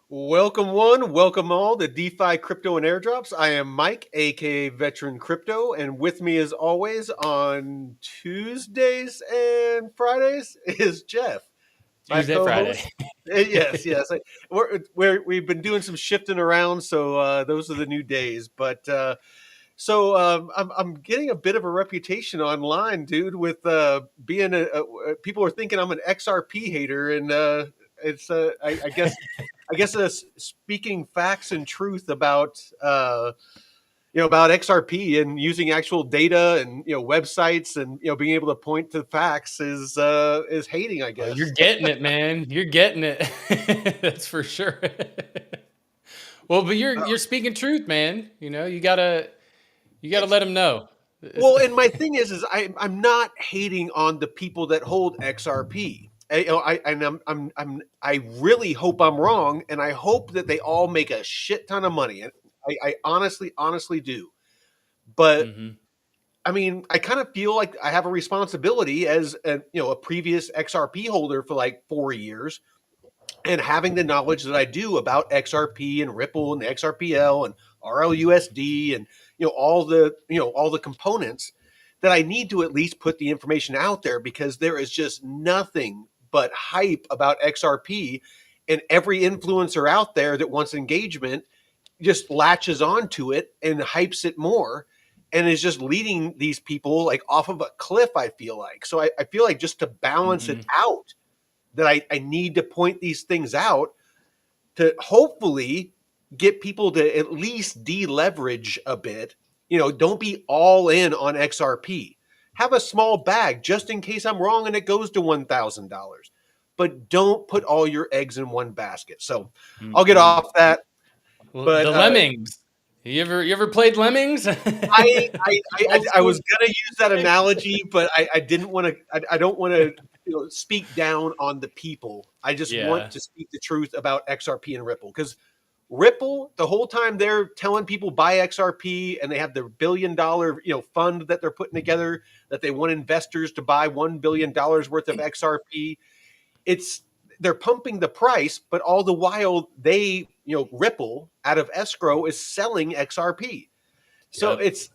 Welcome one, welcome all to DeFi Crypto and Airdrops. I am Mike, aka Veteran Crypto, and with me as always on Tuesdays and Fridays is Jeff, my Tuesday, Friday. co-host. Yes. We've been doing some shifting around, so those are the new days. I'm getting a bit of a reputation online, dude, with being people are thinking I'm an XRP hater, and I guess speaking facts and truth about about XRP and using actual data and websites and being able to point to facts is hating, I Oh, you're guess. getting it, man. You're getting it. That's for sure. Well, but you're speaking truth, man. You gotta It's let them know. Well, and my thing is I'm not hating on the people that hold XRP. I really hope I'm wrong, and I hope that they all make a shit ton of money. And I honestly do. But Hmm. I mean, I kind of feel like I have a responsibility as a previous XRP holder for like 4 years, and having the knowledge that I do about XRP and Ripple and the XRPL and RLUSD and all the components, that I need to at least put the information out there, because there is just nothing but hype about XRP, and every influencer out there that wants engagement just latches onto it and hypes it more, and is just leading these people like off of a cliff, I feel like. So I feel like, just to balance it Hmm. out, that I need to point these things out to hopefully get people to at least deleverage a bit. Don't be all in on XRP. Have a small bag just in case I'm wrong and it goes to $1,000. But don't put all your eggs in one basket. So I'll get Hmm. off that. Well, But the lemmings. You ever played lemmings? I Old was school. gonna use that analogy, but I didn't want to. I don't want to speak down on the people. I just want Yeah. to speak the truth about XRP and Ripple, because Ripple, the whole time they're telling people buy XRP, and they have their $1 billion fund that they're putting together, that they want investors to buy $1 billion worth of XRP. It's They're pumping the price, but all the while Ripple out of escrow is selling XRP. So Yep. it's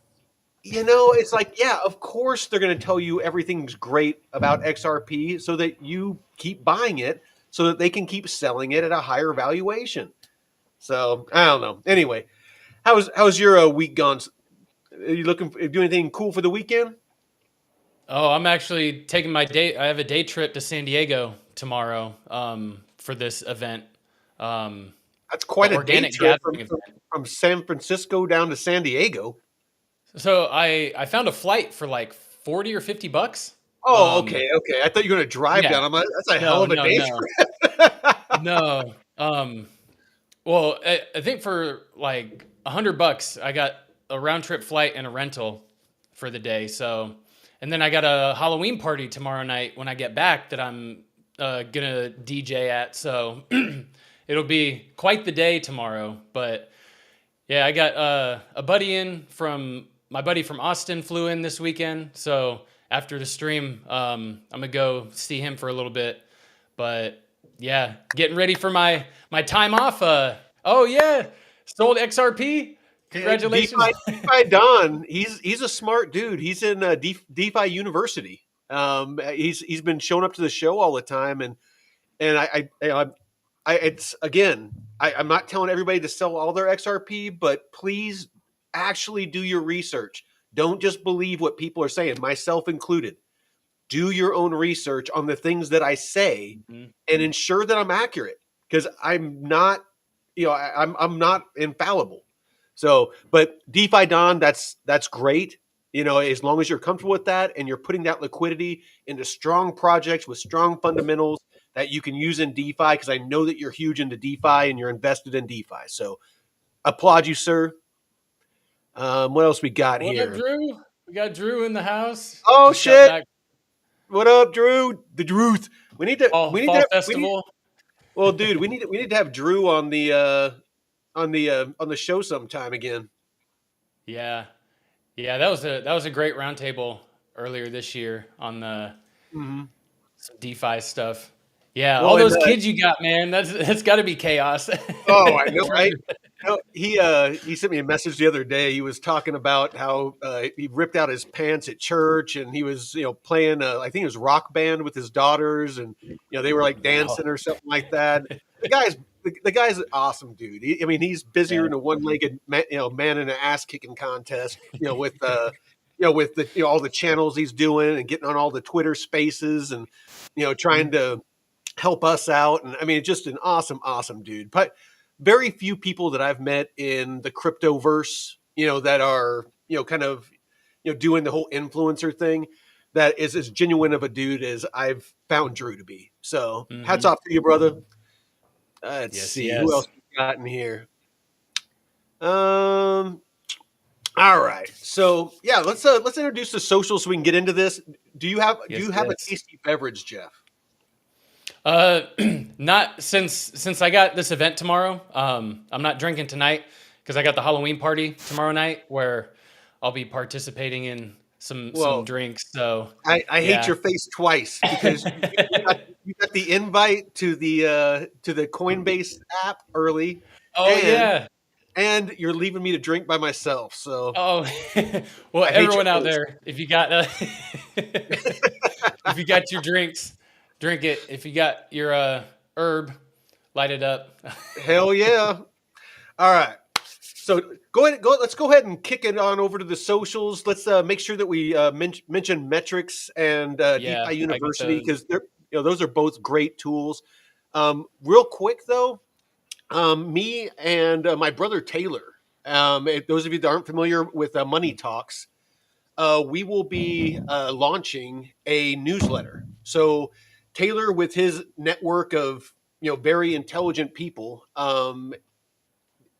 like, yeah, of course they're going to tell you everything's great about XRP so that you keep buying it, so that they can keep selling it at a higher valuation. So I don't know. Anyway, how's your week gone? Are you looking for, do anything cool for the weekend? Oh, I'm actually taking my day. I have a day trip to San Diego tomorrow for this event, um, That's the quite a day organic trip gathering event. from San Francisco down to San Diego. So I found a flight for like 40 or $50. Oh, Um, okay. I thought you were going to drive yeah, down. I'm like, that's a hell no, of a no, day no, trip. no. Well, I think for like $100, I got a round trip flight and a rental for the day. So, and then I got a Halloween party tomorrow night when I get back that I'm gonna DJ at. So it'll be quite the day tomorrow. But yeah, I got a buddy in from my buddy from Austin flew in this weekend. So after the stream, I'm gonna go see him for a little bit. But yeah, getting ready for my time off. Oh yeah, sold XRP. Congratulations. DeFi Don, he's a smart dude. He's in DeFi University. He's been showing up to the show all the time, and it's again, I'm not telling everybody to sell all their XRP, but please actually do your research. Don't just believe what people are saying, myself included. Do your own research on the things that I say, Mhm. and ensure that I'm accurate, because I'm not, I'm not infallible. So, but DeFi Don, that's great. As long as you're comfortable with that and you're putting that liquidity into strong projects with strong fundamentals that you can use in DeFi, because I know that you're huge into DeFi and you're invested in DeFi. So, applaud you, sir. What else we got What up, here? Drew? We got Drew in the house. Oh Just got shit! back What up, Drew? The Druth. We need to. fall We need fall to. We need. festival. Well, dude, we need to have Drew on the show sometime again. Yeah, yeah. That was a great roundtable earlier this year on the Hmm. some DeFi stuff. Yeah, all Well, and those kids you got, man. That's got to be chaos. oh, I know, right? No, he sent me a message the other day. He was talking about how he ripped out his pants at church, and he was playing I think it was rock band with his daughters, and they were like Wow. dancing or something like that. The guy's an awesome dude. I mean, he's busier Yeah. than a one-legged man in an ass kicking contest. With the all the channels he's doing and getting on all the Twitter Spaces and trying to help us out. And I mean, just an awesome, awesome dude. But very few people that I've met in the crypto verse, that are, kind of, doing the whole influencer thing that is as genuine of a dude as I've found Drew to be. So hats Hmm. off to you, brother. Let's Yes, see who else yes. we got in here. Um, all right. So yeah, let's introduce the social so we can get into this. Do you have Yes, a yes. tasty beverage, Jeff? Uh, not since I got this event tomorrow. I'm not drinking tonight because I got the Halloween party tomorrow night where I'll be participating in some Well, drinks. So I hate yeah. your face twice because you got the invite to the Coinbase app early, Oh and yeah. you're leaving me to drink by myself. So Oh well, I hate your everyone out face. there, if you got if you got your drinks, drink it. If you got your herb, light it up. Hell yeah! All right. So go ahead. Let's go ahead and kick it on over to the socials. Let's make sure that we mention metrics and Yeah, DeFi I got University those. because they're those are both great tools. Real quick though, me and my brother Taylor. If those of you that aren't familiar with Money Talks, we will be launching a newsletter. So Taylor, with his network of very intelligent people,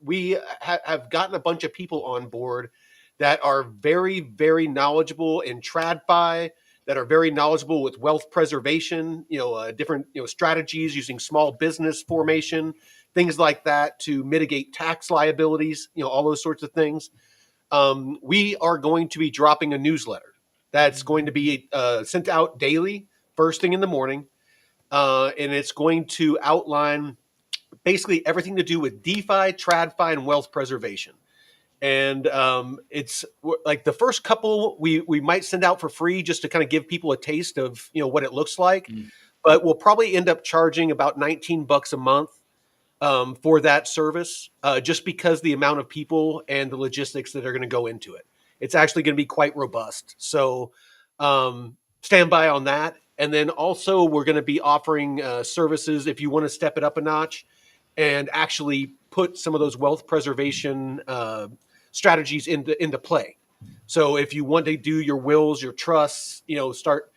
we have gotten a bunch of people on board that are very, very knowledgeable in TradFi, that are very knowledgeable with wealth preservation, different strategies using small business formation, things like that to mitigate tax liabilities, all those sorts of things. We are going to be dropping a newsletter that's going to be sent out daily, first thing in the morning, and it's going to outline basically everything to do with DeFi, TradFi, and wealth preservation. And it's like the first couple we might send out for free just to kind of give people a taste of what it looks like, Mm. but we'll probably end up charging about $19 a month for that service, just because the amount of people and the logistics that are going to go into it. It's actually going to be quite robust. So stand by on that. And then also, we're going to be offering services if you want to step it up a notch and actually put some of those wealth preservation strategies into play. So if you want to do your wills, your trusts, start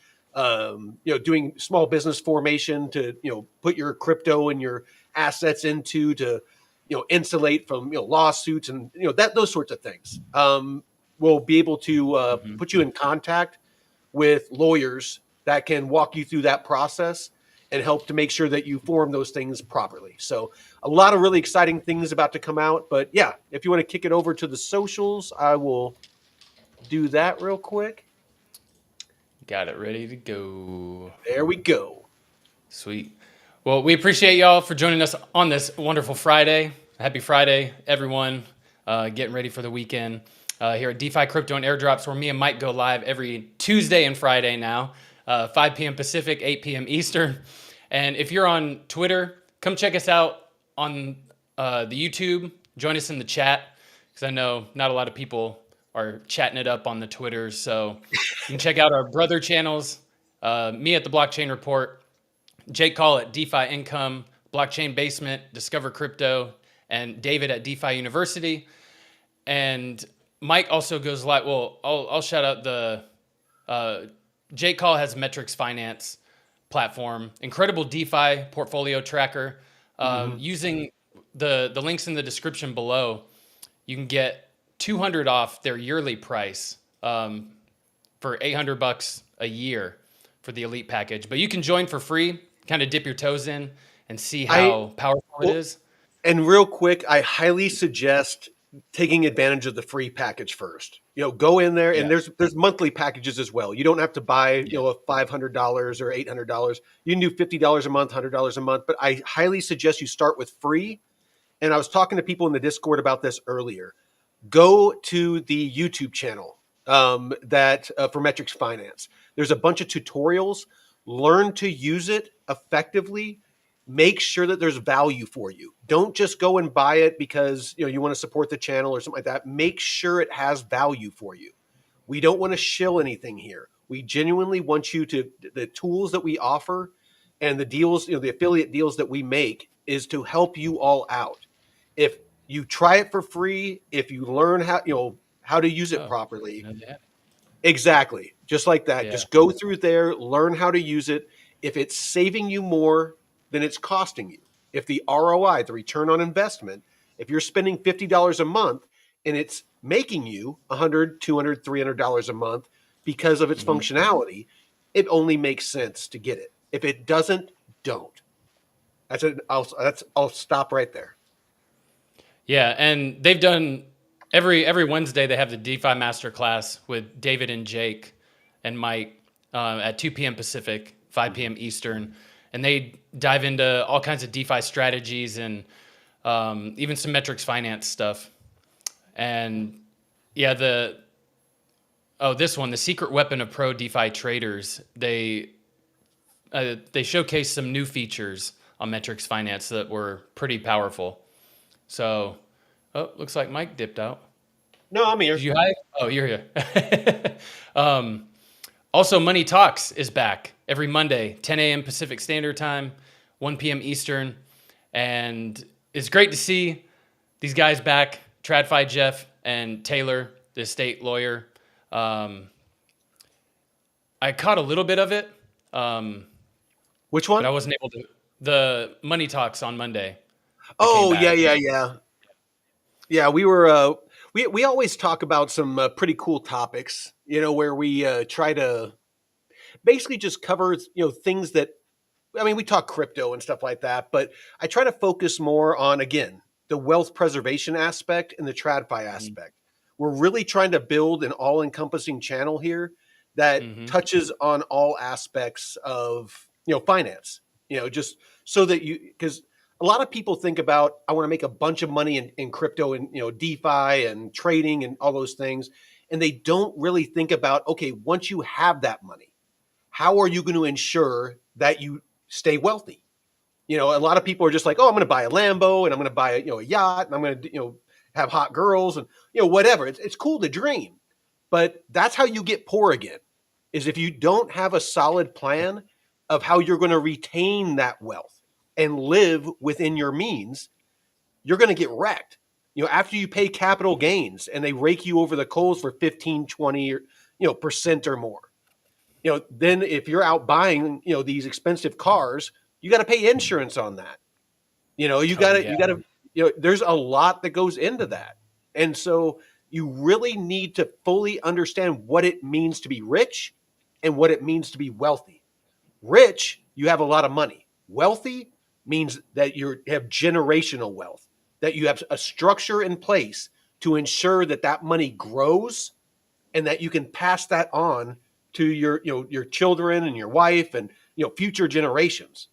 doing small business formation to put your crypto and your assets into to insulate from lawsuits and those sorts of things. We'll be able to Mhm. put you in contact with lawyers that can walk you through that process and help to make sure that you form those things properly. So a lot of really exciting things about to come out. But yeah, if you want to kick it over to the socials, I will do that real quick. Got it ready to go. There we go. Sweet. Well, we appreciate y'all for joining us on this wonderful Friday. Happy Friday, everyone. Getting ready for the weekend here at DeFi Crypto and Airdrops, where me and Mike go live every Tuesday and Friday now, 5 p.m. Pacific, 8 p.m. Eastern. And if you're on Twitter, come check us out on the YouTube. Join us in the chat because I know not a lot of people are chatting it up on the Twitter. So you can check out our brother channels, me at the Blockchain Report, Jake Call at DeFi Income, Blockchain Basement, Discover Crypto, and David at DeFi University. And Mike also goes live. Well, I'll shout out the Jake Call has Metrics Finance platform, incredible DeFi portfolio tracker. Mm-hmm. Using the links in the description below, you can get 200 off their yearly price for $800 a year for the elite package. But you can join for free, kind of dip your toes in and see I how powerful it well, is. and real quick, I highly suggest taking advantage of the free package first. Go in there, Yeah. and there's monthly packages as well. You don't have to buy Yeah. a $500 or $800. You can do $50 a month, $100 a month. But I highly suggest you start with free. And I was talking to people in the Discord about this earlier. Go to the YouTube channel that for Metrics Finance. There's a bunch of tutorials. Learn to use it effectively. Make sure that there's value for you. Don't just go and buy it because you want to support the channel or something like that. Make sure it has value for you. We don't want to shill anything here. We genuinely want you to, the tools that we offer and the deals, the affiliate deals that we make is to help you all out. If you try it for free, if you learn how to use it Oh, properly, no, they have. exactly, just like that. Yeah. Just go through there, learn how to use it. If it's saving you more than it's costing you, if the ROI, the return on investment, if you're spending $50 a month and it's making you $100, $200, $300 a month because of its Mhm. functionality, it only makes sense to get it. If it doesn't, don't. I'll stop right there. Yeah, and they've done every Wednesday they have the DeFi masterclass with David and Jake and Mike at 2 p.m. Pacific, 5 p.m. Eastern, and they dive into all kinds of DeFi strategies and even some metrics finance stuff. And yeah, this one, the secret weapon of pro DeFi traders, they showcase some new features on metrics finance that were pretty powerful. So, looks like Mike dipped out. No, I'm here. Did you hide? Oh, you're here. Also, Money Talks is back every Monday, 10 a.m. Pacific Standard Time, 1 p.m. Eastern. And it's great to see these guys back, TradFi Jeff and Taylor, the estate lawyer. I caught a little bit of it, Which but one? I wasn't able to. The Money Talks on Monday. Oh, Came back. yeah. Yeah, we were we always talk about some pretty cool topics, where we try to basically just cover, things that we talk crypto and stuff like that, but I try to focus more on, again, the wealth preservation aspect and the TradFi aspect. We're really trying to build an all-encompassing channel here that Mm-hmm. touches on all aspects of, finance, just so that because a lot of people think about, I want to make a bunch of money in crypto and, DeFi and trading and all those things. And they don't really think about, okay, once you have that money, how are you going to ensure that you stay wealthy? A lot of people are just like, oh, I'm going to buy a Lambo and I'm going to buy a yacht and I'm going to have hot girls and whatever. It's cool to dream, but that's how you get poor again. Is if you don't have a solid plan of how you're going to retain that wealth and live within your means, you're going to get wrecked. After you pay capital gains and they rake you over the coals for 15, 20, percent or more. Then if you're out buying, these expensive cars, you got to pay insurance on that. Oh, yeah. You got to, there's a lot that goes into that. And so you really need to fully understand what it means to be rich and what it means to be wealthy. Rich, you have a lot of money. Wealthy means that you have generational wealth, that you have a structure in place to ensure that that money grows and that you can pass that on to your children and your wife and future generations.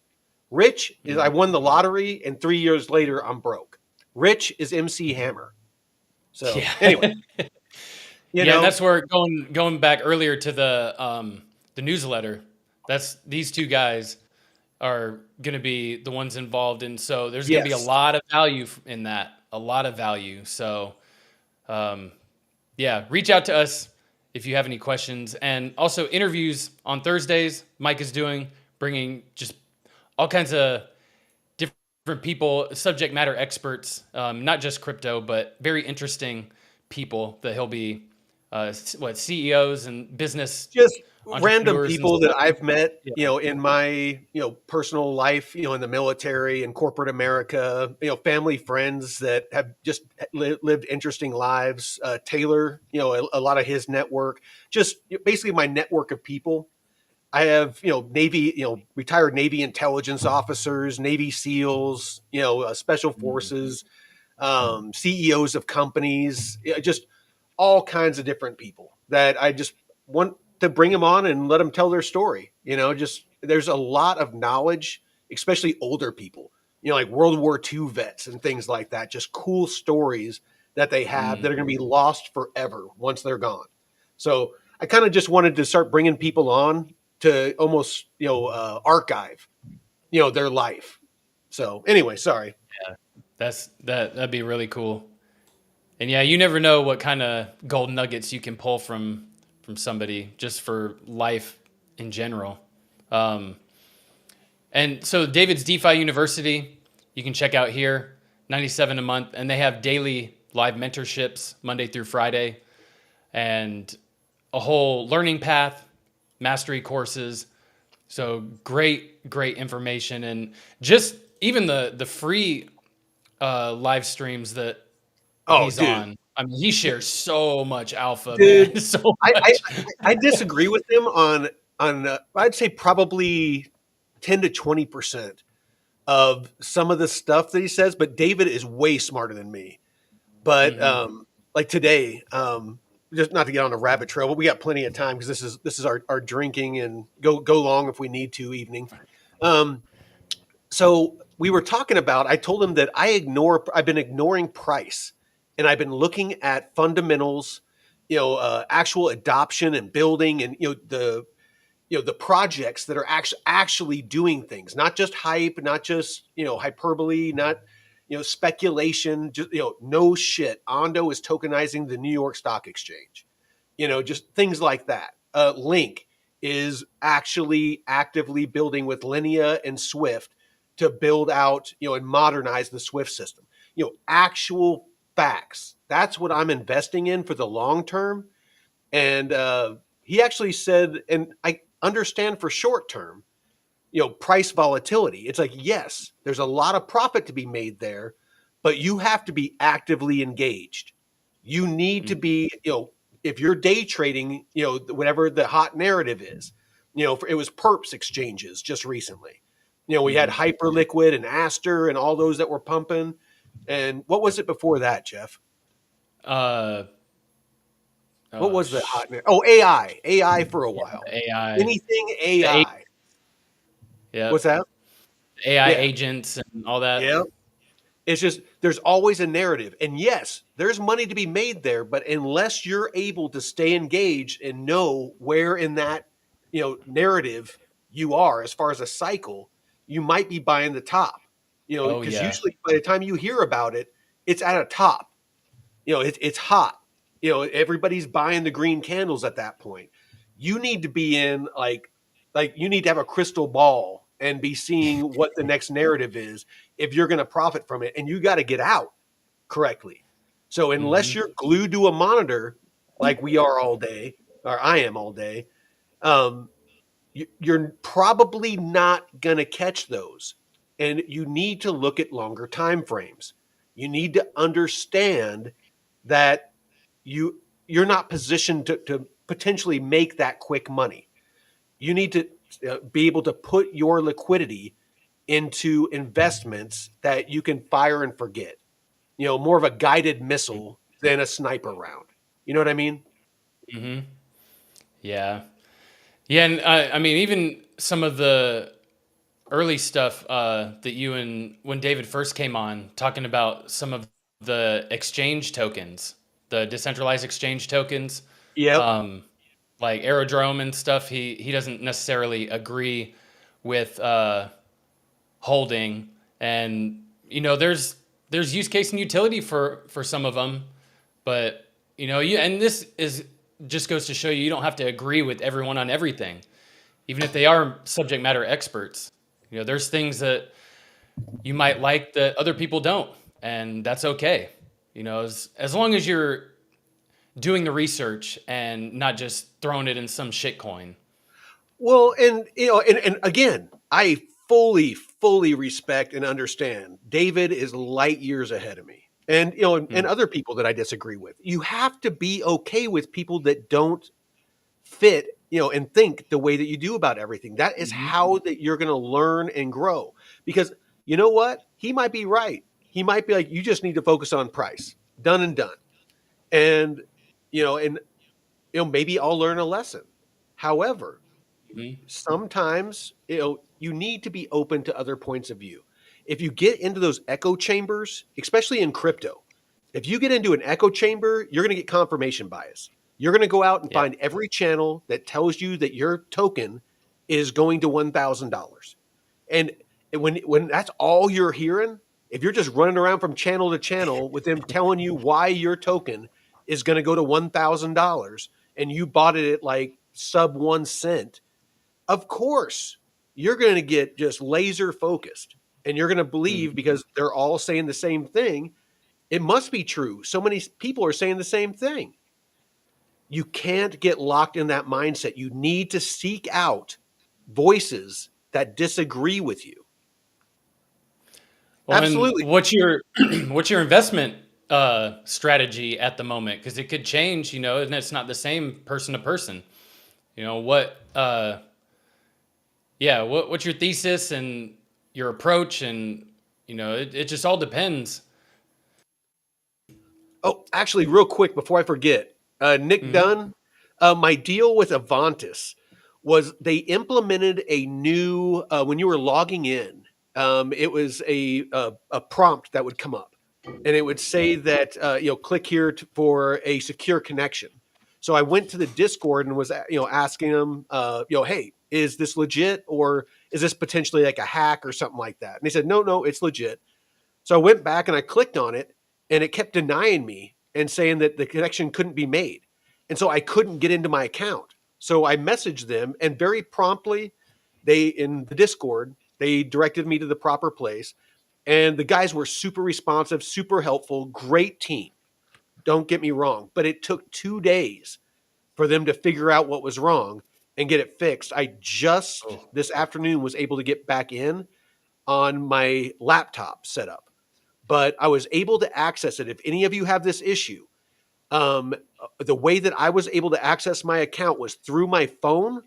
Rich is I won the lottery and 3 years later I'm broke. Rich is MC Hammer. So Yeah. anyway, Yeah, and that's where going back earlier to the newsletter. That's these two guys are going to be the ones involved, and so there's going to be a yes, lot of value in that, a lot of value. So, yeah, reach out to us if you have any questions, and also interviews on Thursdays. Mike is bringing just all kinds of different people, subject matter experts, not just crypto, but very interesting people that he'll be CEOs and business just random entrepreneurs and people that stuff. I've met, Yeah. in my, personal life, in the military and corporate America, family, friends that have just lived interesting lives. Taylor, a lot of his network, just basically my network of people. I have, Navy, retired Navy intelligence officers, Navy SEALs, special forces, CEOs of companies, just all kinds of different people that I just want to bring them on and let them tell their story. Just there's a lot of knowledge, especially older people, like World War II vets and things like that, just cool stories that they have Mm. that are going to be lost forever once they're gone. So I kind of just wanted to start bringing people on to almost, archive, their life. So anyway, sorry. That'd be really cool. And yeah, you never know what kind of gold nuggets you can pull from somebody just for life in general. Um, and so David's DeFi University, you can check out here, 97 a month, and they have daily live mentorships Monday through Friday, and a whole learning path, mastery courses. So great information, and just even the free live streams that Oh, he's dude, on. I mean, he shares so much alpha, dude, man. So I, I, much. I disagree with him on I'd say probably 10 to 20% of some of the stuff that he says, but David is way smarter than me. But Hmm. like today, just not to get on a rabbit trail, but we got plenty of time because this is our drinking and go long if we need to evening. Um, so we were talking about. I told him that I've been ignoring price, and I've been looking at fundamentals, actual adoption and building, and the projects that are actually doing things, not just hype, not just hyperbole, not speculation, just no shit. Ondo is tokenizing the New York Stock Exchange, just things like that. Link is actually actively building with Linea and Swift to build out and modernize the Swift system. Actual facts. That's what I'm investing in for the long term. And he actually said, and I understand for short term, price volatility. It's like, yes, there's a lot of profit to be made there, but you have to be actively engaged. You need to be, if you're day trading, whatever the hot narrative is, it was perps exchanges just recently. We had Hmm. Hyperliquid and Aster and all those that were pumping. And what was it before that, Jeff? Uh, What oh, was the hot narrative? Oh, AI for a while. AI, Anything the A, AI. What's yep, that? AI Yeah. agents and all that. Yeah. It's just there's always a narrative. And yes, there's money to be made there, but unless you're able to stay engaged and know where in that, narrative you are as far as a cycle, you might be buying the top. Oh Because yeah. usually by the time you hear about it, it's at a top. It's hot. Everybody's buying the green candles at that point. You need to be in like you need to have a crystal ball and be seeing what the next narrative is if you're going to profit from it, and you got to get out correctly. So unless Hmm. you're glued to a monitor like we are all day, or I am all day, um, you're probably not going to catch those. And you need to look at longer time frames. You need to understand that you're not positioned to potentially make that quick money. You need to be able to put your liquidity into investments that you can fire and forget. More of a guided missile than a sniper round. You know what I mean? Hmm. Yeah. Yeah, and I mean, even some of the early stuff that you and when David first came on, talking about some of the exchange tokens, the decentralized exchange tokens, Yep. um, like Aerodrome and stuff. He doesn't necessarily agree with holding, and there's use case and utility for some of them, but you and this is just goes to show you don't have to agree with everyone on everything, even if they are subject matter experts. There's things that you might like that other people don't, and that's okay. As long as you're doing the research and not just throwing it in some shit coin. Well, and again, I fully respect and understand. David is light years ahead of me, and and Mm. other people that I disagree with. You have to be okay with people that don't fit, and think the way that you do about everything. That is Mhm. how that you're going to learn and grow. Because you know what? He might be right. He might be like, you just need to focus on price. Done and done. And and maybe I'll learn a lesson. However, Mhm. sometimes you need to be open to other points of view. If you get into those echo chambers, especially in crypto, if you get into an echo chamber, you're going to get confirmation bias. You're going to go out and Yeah. find every channel that tells you that your token is going to $1,000. And when that's all you're hearing, if you're just running around from channel to channel with them telling you why your token is going to go to $1,000 and you bought it at like sub 1 cent, of course you're going to get just laser focused and you're going to believe, Mhm. because they're all saying the same thing, it must be true. So many people are saying the same thing. You can't get locked in that mindset. You need to seek out voices that disagree with you. Well, and Absolutely. what's your investment strategy at the moment? Because it could change, and it's not the same person to person. What yeah, what's your thesis and your approach, and it just all depends. Oh, actually, real quick before I forget, Nick Hmm. Dunn, my deal with Avantis was they implemented a new, when you were logging in, it was a prompt that would come up, and it would say that click here for a secure connection. So I went to the Discord and was asking them, hey, is this legit, or is this potentially like a hack or something like that? And they said, no, it's legit. So I went back and I clicked on it, and it kept denying me and saying that the connection couldn't be made. And so I couldn't get into my account. So I messaged them, and very promptly, in the Discord, they directed me to the proper place. And the guys were super responsive, super helpful, great team. Don't get me wrong, but it took 2 days for them to figure out what was wrong and get it fixed. I just Oh. this afternoon was able to get back in on my laptop setup, but I was able to access it. If any of you have this issue, um, the way that I was able to access my account was through my phone,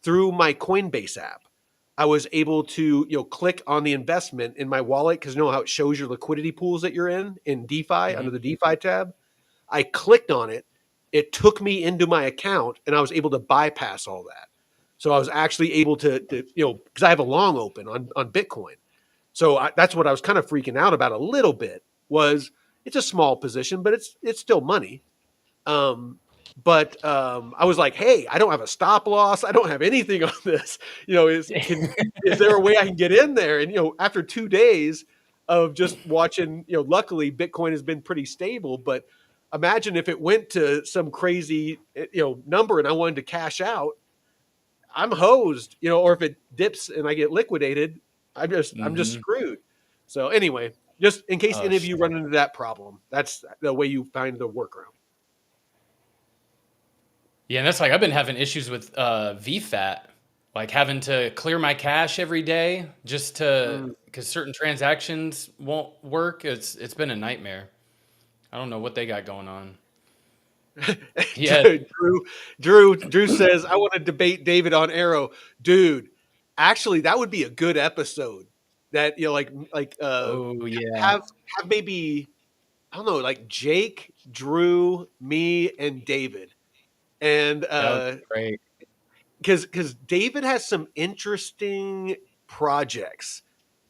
through my Coinbase app. I was able to click on the investment in my wallet, because you know how it shows your liquidity pools that you're in DeFi Hmm. under the DeFi tab. I clicked on it. It took me into my account, and I was able to bypass all that. So I was actually able to because I have a long open on Bitcoin. So that's what I was kind of freaking out about a little bit. Was it's a small position, but it's still money. Um, but I was like, hey, I don't have a stop loss. I don't have anything on this. Is there a way I can get in there? And after 2 days of just watching, luckily Bitcoin has been pretty stable. But imagine if it went to some crazy number and I wanted to cash out, I'm hosed. Or if it dips and I get liquidated, I'm just Hmm. screwed. So anyway, just in case Oh, any of you shit. run into that problem, that's the way you find the workaround. Yeah, and that's like I've been having issues with VFAT, like having to clear my cache every day just to Mm. because certain transactions won't work. It's been a nightmare. I don't know what they got going on. Yeah. Drew says, I want to debate David on Arrow. Dude, actually that would be a good episode. That Oh yeah. have maybe, I don't know, like Jake, Drew, me, and David. And That would be great. because David has some interesting projects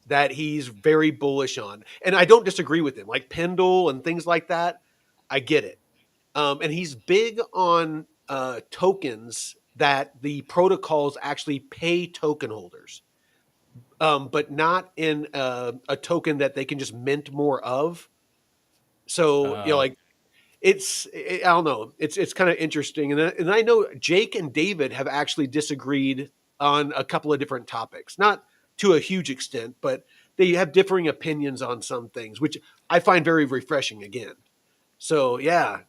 that he's very bullish on. And I don't disagree with him, like Pendle and things like that. I get it. And he's big on tokens that the protocols actually pay token holders, but not in a token that they can just mint more of. So Uh, I don't know, it's kind of interesting. And I know Jake and David have actually disagreed on a couple of different topics, not to a huge extent, but they have differing opinions on some things, which I find very refreshing again. So yeah,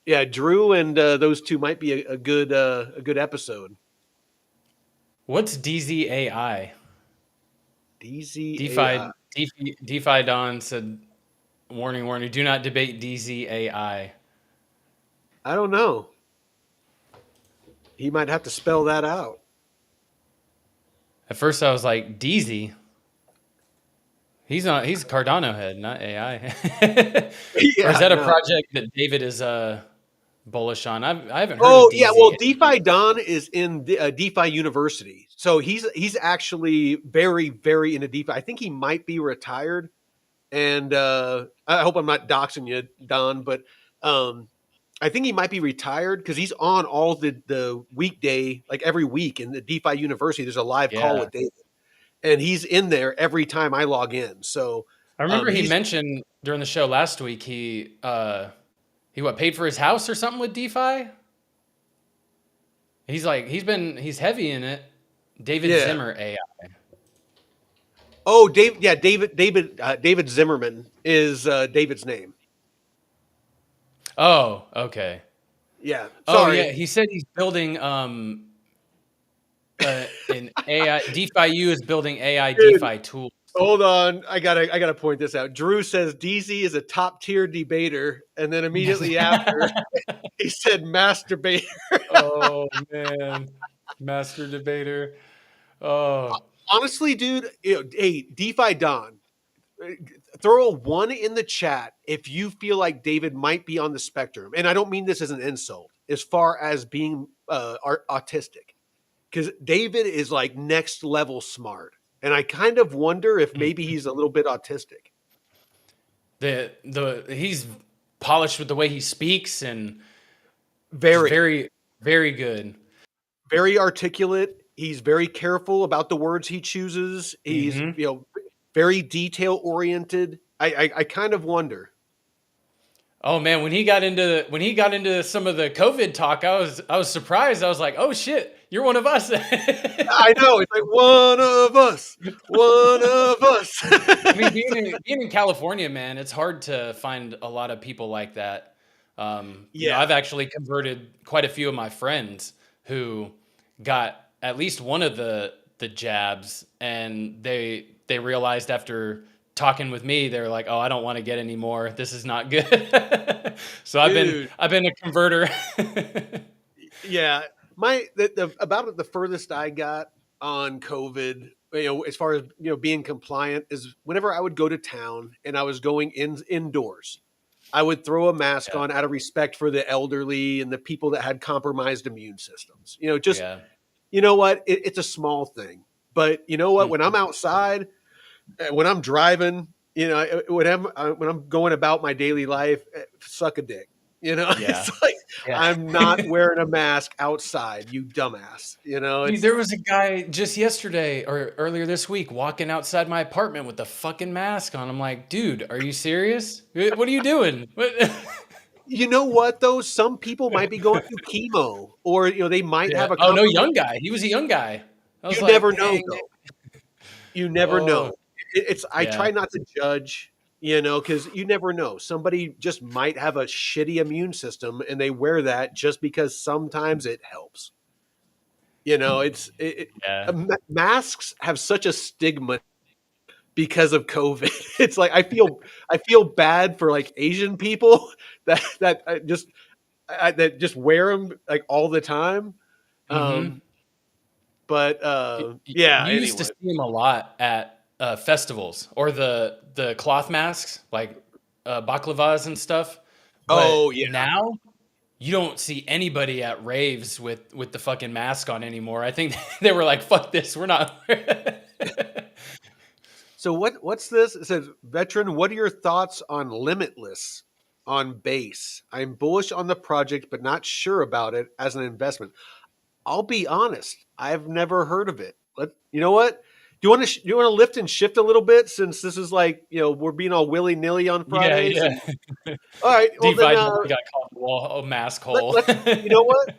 Drew and those two might be a good episode. what's DZAI? DZAI. DeFi Don said, "Warning, warning! Do not debate DZAI." I don't know. He might have to spell that out. At first, I was like, "DZ." He's Cardano head, not AI. Or is Yeah, that a no. project that David is bullish on. I haven't heard of Oh yeah, well, DZ. DeFi Don is in DeFi University, so he's actually very very into DeFi. I think he might be retired, and I hope I'm not doxing you, Don, but um, I think he might be retired because he's on all the weekday, like every week in the DeFi University. There's a live call Yeah. with David, and he's in there every time I log in. So I remember he he's mentioned during the show last week he what paid for his house or something with DeFi. He's like he's heavy in it. David yeah. Zimmer AI. Oh, David Zimmerman is David's name. Oh, okay. Yeah, Oh yeah, sorry. he said he's building an AI. DeFi U is building AI Dude, DeFi tools. hold on. I gotta point this out. Drew says DZ is a top tier debater, and then immediately after he said masturbator. Oh man, master debater. Oh Honestly, dude, hey, DeFi Don, throw a one in the chat if you feel like David might be on the spectrum. And I don't mean this as an insult, as far as being autistic, because David is like next level smart. And I kind of wonder if maybe he's a little bit autistic. the he's polished with the way he speaks and just Very, very good. very articulate. He's very careful about the words he chooses. He's, Hmm. very detail oriented. I kind of wonder. Oh man, when he got into some of the COVID talk, I was surprised. I was like, oh shit, you're one of us. I know. It's like one of us, one of us. I mean, being in California, man, it's hard to find a lot of people like that. Yeah, I've actually converted quite a few of my friends who got at least one of the jabs, and they realized after talking with me, they're like, "Oh, I don't want to get any more. This is not good." So dude. I've been a converter. Yeah, about the furthest I got on COVID, as far as being compliant, is whenever I would go to town and I was going indoors, I would throw a mask Yeah, on out of respect for the elderly and the people that had compromised immune systems. Just yeah. you know what, it's a small thing, but you know what, when I'm Mhm. outside, when I'm driving, when I'm going about my daily life, suck a dick. Yeah, It's like yeah. I'm not wearing a mask outside, you dumbass. Dude, It's there was a guy just yesterday or earlier this week walking outside my apartment with the fucking mask on. I'm like, dude, are you serious? What are you doing? What? you know what though, some people might be going through chemo, or they might Yeah. have a Oh no, compromise. young guy. He was a young guy. I was You like, never know dang. though. You never Oh, know. It's I yeah. try not to judge, because you never know. Somebody just might have a shitty immune system, and they wear that just because sometimes it helps. Yeah. Masks have such a stigma because of COVID. It's like I feel bad for like Asian people that just wear them like all the time. Mm-hmm. Um, but yeah. You used to Anyway. see him a lot at festivals or the cloth masks, like baklavas and stuff. But Oh yeah. now you don't see anybody at raves with the fucking mask on anymore. I think they were like, "Fuck this, we're not." So what's this? It says, veteran, what are your thoughts on Limitless on base? I'm bullish on the project, but not sure about it as an investment. I'll be honest, I've never heard of it. You know what? Do you want to lift and shift a little bit, since this is like we're being all willy nilly on Yeah, Fridays? yeah. And all right, well then DeFi definitely got caught in the wall, a mask hole. let's you know what?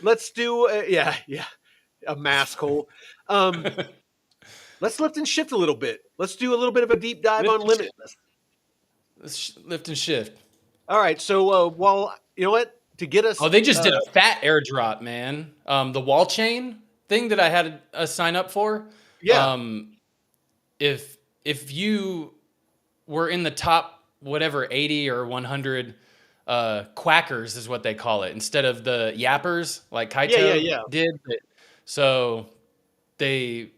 Let's do yeah, a mask hole. Um, let's lift and shift a little bit. Let's do a little bit of a deep dive Lift on and shift. Limitless. Lift and shift. All right, so while you know what, to get us, Oh, they just did a fat airdrop, man. The wall chain thing that I had a sign up for. yeah, Um, if you were in the top whatever 80 or 100 quackers is what they call it, instead of the yappers like yeah, yeah, Kaito yeah. did. So they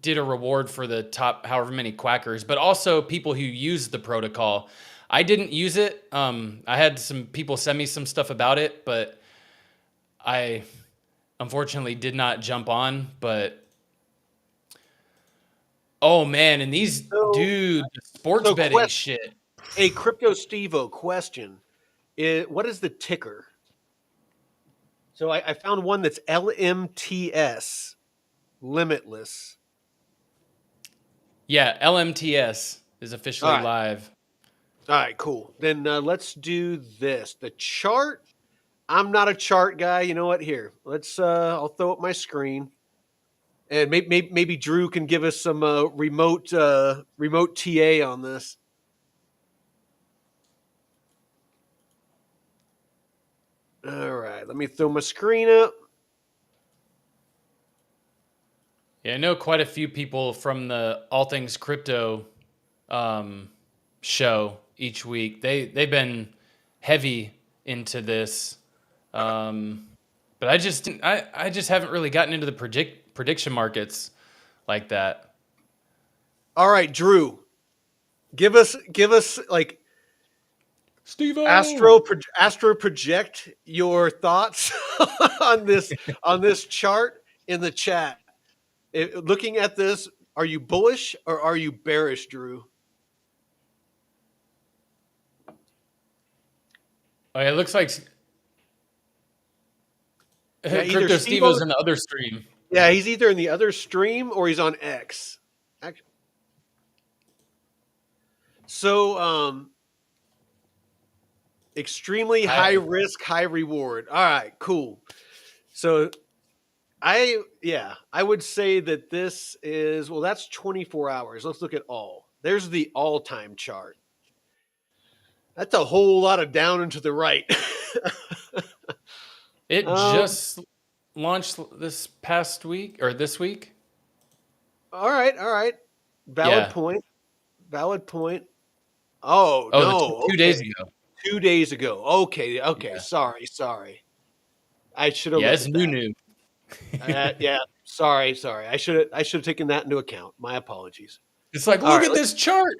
did a reward for the top however many quackers, but also people who use the protocol. I didn't use it. I had some people send me some stuff about it, but I unfortunately did not jump on. But oh man, and these So, dude, the sports so betting shit. a Crypto Stevo question is, what is the ticker? So I found one that's LMTS, Limitless. Yeah, LMTS is All officially right. live. All right, cool. Then let's do this. The chart. I'm not a chart guy. You know what? Here, let's. I'll throw up my screen, and maybe Drew can give us some remote TA on this. All right, let me throw my screen up. Yeah, I know quite a few people from the All Things Crypto show each week. They've been heavy into this, but I just haven't really gotten into the prediction markets like that. All right, Drew, give us like Steve-O! astro project your thoughts on this chart in the chat. Looking at this, are you bullish or are you bearish, Drew? Oh, yeah, it looks like Yeah, either Crypto Steve. Steve-O's in the other stream. Yeah, he's either in the other stream or he's on X. So, extremely high risk, high reward. All right, cool. So, I would say that this is, well, that's 24 hours. Let's look at all. There's the all-time chart. That's a whole lot of down and to the right. It just launched this past week or this week. All right. Valid point. Oh, no. 2 days ago. 2 days ago. Okay. Yeah. Sorry. I should have. Yeah, looked it's at new. that. Yeah. Sorry. I should have taken that into account. My apologies. It's like, All look right, at this chart.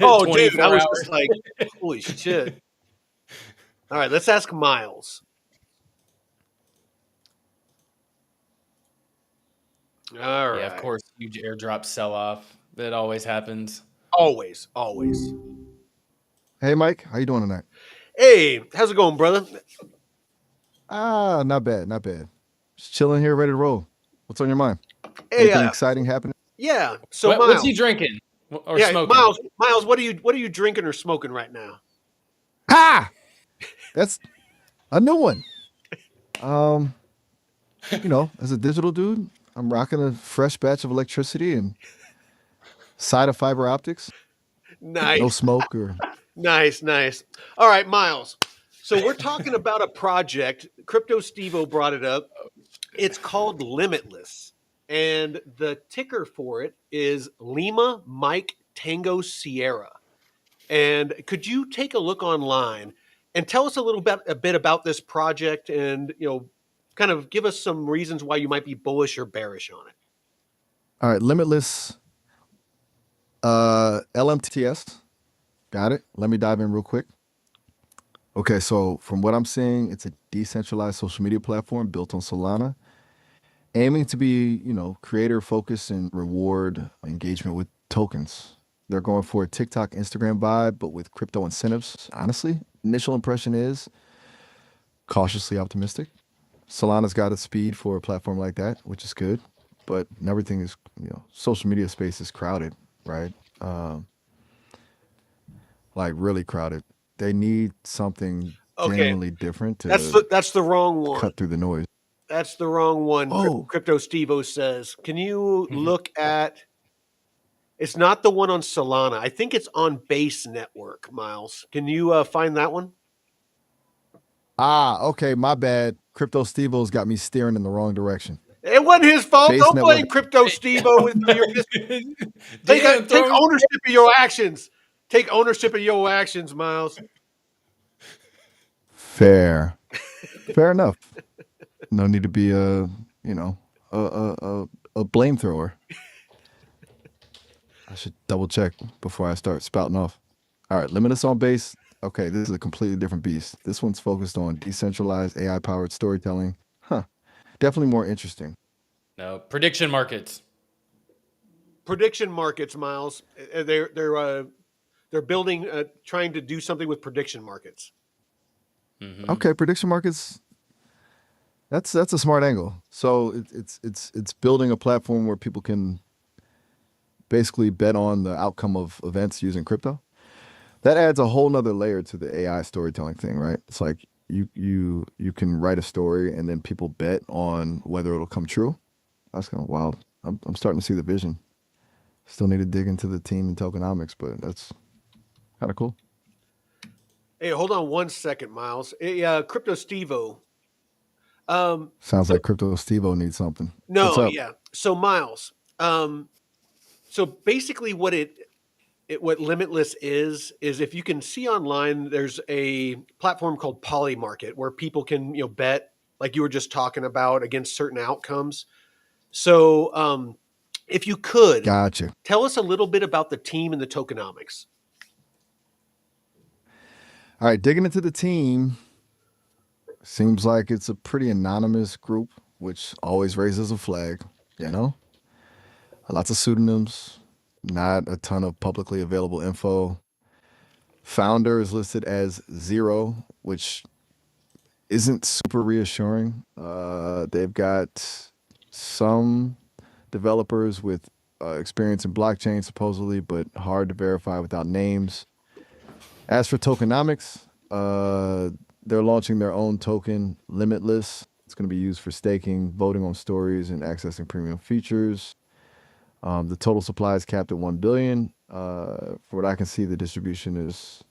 Oh, dude, I was hours. just like, holy shit. All right, let's ask Miles. All right. Yeah, of course, huge airdrop sell off. That always happens. Always. Hey, Mike, how you doing tonight? Hey, how's it going, brother? Not bad. Just chilling here, ready to roll. What's on your mind? Hey, Anything exciting happening? yeah. So What's he drinking or smoking? Miles, what are you drinking or smoking right now? That's a new one. As a digital dude, I'm rocking a fresh batch of electricity and side of fiber optics. Nice. No smoke or Nice. All right, Miles. So we're talking about a project. Crypto Stevo brought it up. It's called Limitless, and the ticker for it is Lima Mike Tango Sierra. And could you take a look online and tell us a bit about this project, and kind of give us some reasons why you might be bullish or bearish on it. All right, Limitless, LMTS. Got it. Let me dive in real quick. Okay, so from what I'm seeing, it's a decentralized social media platform built on Solana, aiming to be, creator focused and reward engagement with tokens. They're going for a TikTok, Instagram vibe, but with crypto incentives. Honestly, initial impression is cautiously optimistic. Solana's got a speed for a platform like that, which is good, but everything is, social media space is crowded, right? Like really crowded. They need something genuinely different to That's the wrong one. cut through the noise. That's the wrong one. Oh. Crypto Stevo says. Can you look at? It's not the one on Solana. I think it's on Base Network. Miles, can you find that one? Okay, my bad. Crypto Stevo's got me steering in the wrong direction. It wasn't his fault. Base Don't Network. blame Crypto Stevo with your take ownership of your actions. Take ownership of your actions, Miles. Fair enough. No need to be a blame thrower. I should double check before I start spouting off. All right, Limitless on base. Okay, this is a completely different beast. This one's focused on decentralized AI-powered storytelling. Huh. Definitely more interesting. No, prediction markets. Prediction markets, Miles. They're building, trying to do something with prediction markets. Mm-hmm. Okay, prediction markets. That's a smart angle. So it's building a platform where people can basically bet on the outcome of events using crypto. That adds a whole nother layer to the AI storytelling thing, right? It's like you can write a story and then people bet on whether it'll come true. That's kind of wild. I'm starting to see the vision. Still need to dig into the team and tokenomics, but that's kind of cool. Hey, hold on 1 second, Miles. Hey, Crypto Stevo. Sounds So like Crypto Stevo needs something. What's no, up? yeah. So Miles, so basically what Limitless is if you can see online, there's a platform called Poly Market where people can, bet, like you were just talking about, against certain outcomes. So if you could Gotcha. tell us a little bit about the team and the tokenomics. All right, digging into the team. Seems like it's a pretty anonymous group, which always raises a flag, you know? Lots of pseudonyms, not a ton of publicly available info. Founder is listed as Zero, which isn't super reassuring. They've got some developers with experience in blockchain, supposedly, but hard to verify without names. As for tokenomics, they're launching their own token, Limitless. It's going to be used for staking, voting on stories, and accessing premium features. The total supply is capped at 1 billion. For what I can see, the distribution is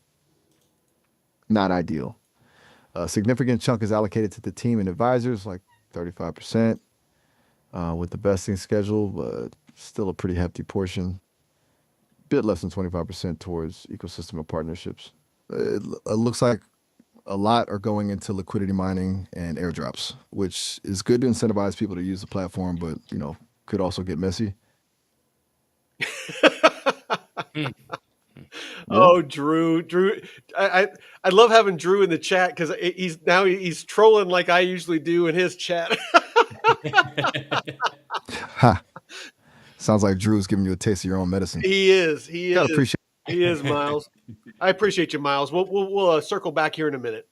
not ideal. A significant chunk is allocated to the team and advisors, like 35%, with the vesting schedule, but still a pretty hefty portion. Bit less than 25% towards ecosystem and partnerships. It looks like a lot are going into liquidity mining and airdrops, which is good to incentivize people to use the platform, but could also get messy. Yeah. Oh, Drew, I love having Drew in the chat because he's trolling like I usually do in his chat. Ha. Sounds like Drew's giving you a taste of your own medicine. He is. He Gotta is. appreciate. He is, Miles. I appreciate you, Miles. We'll circle back here in a minute.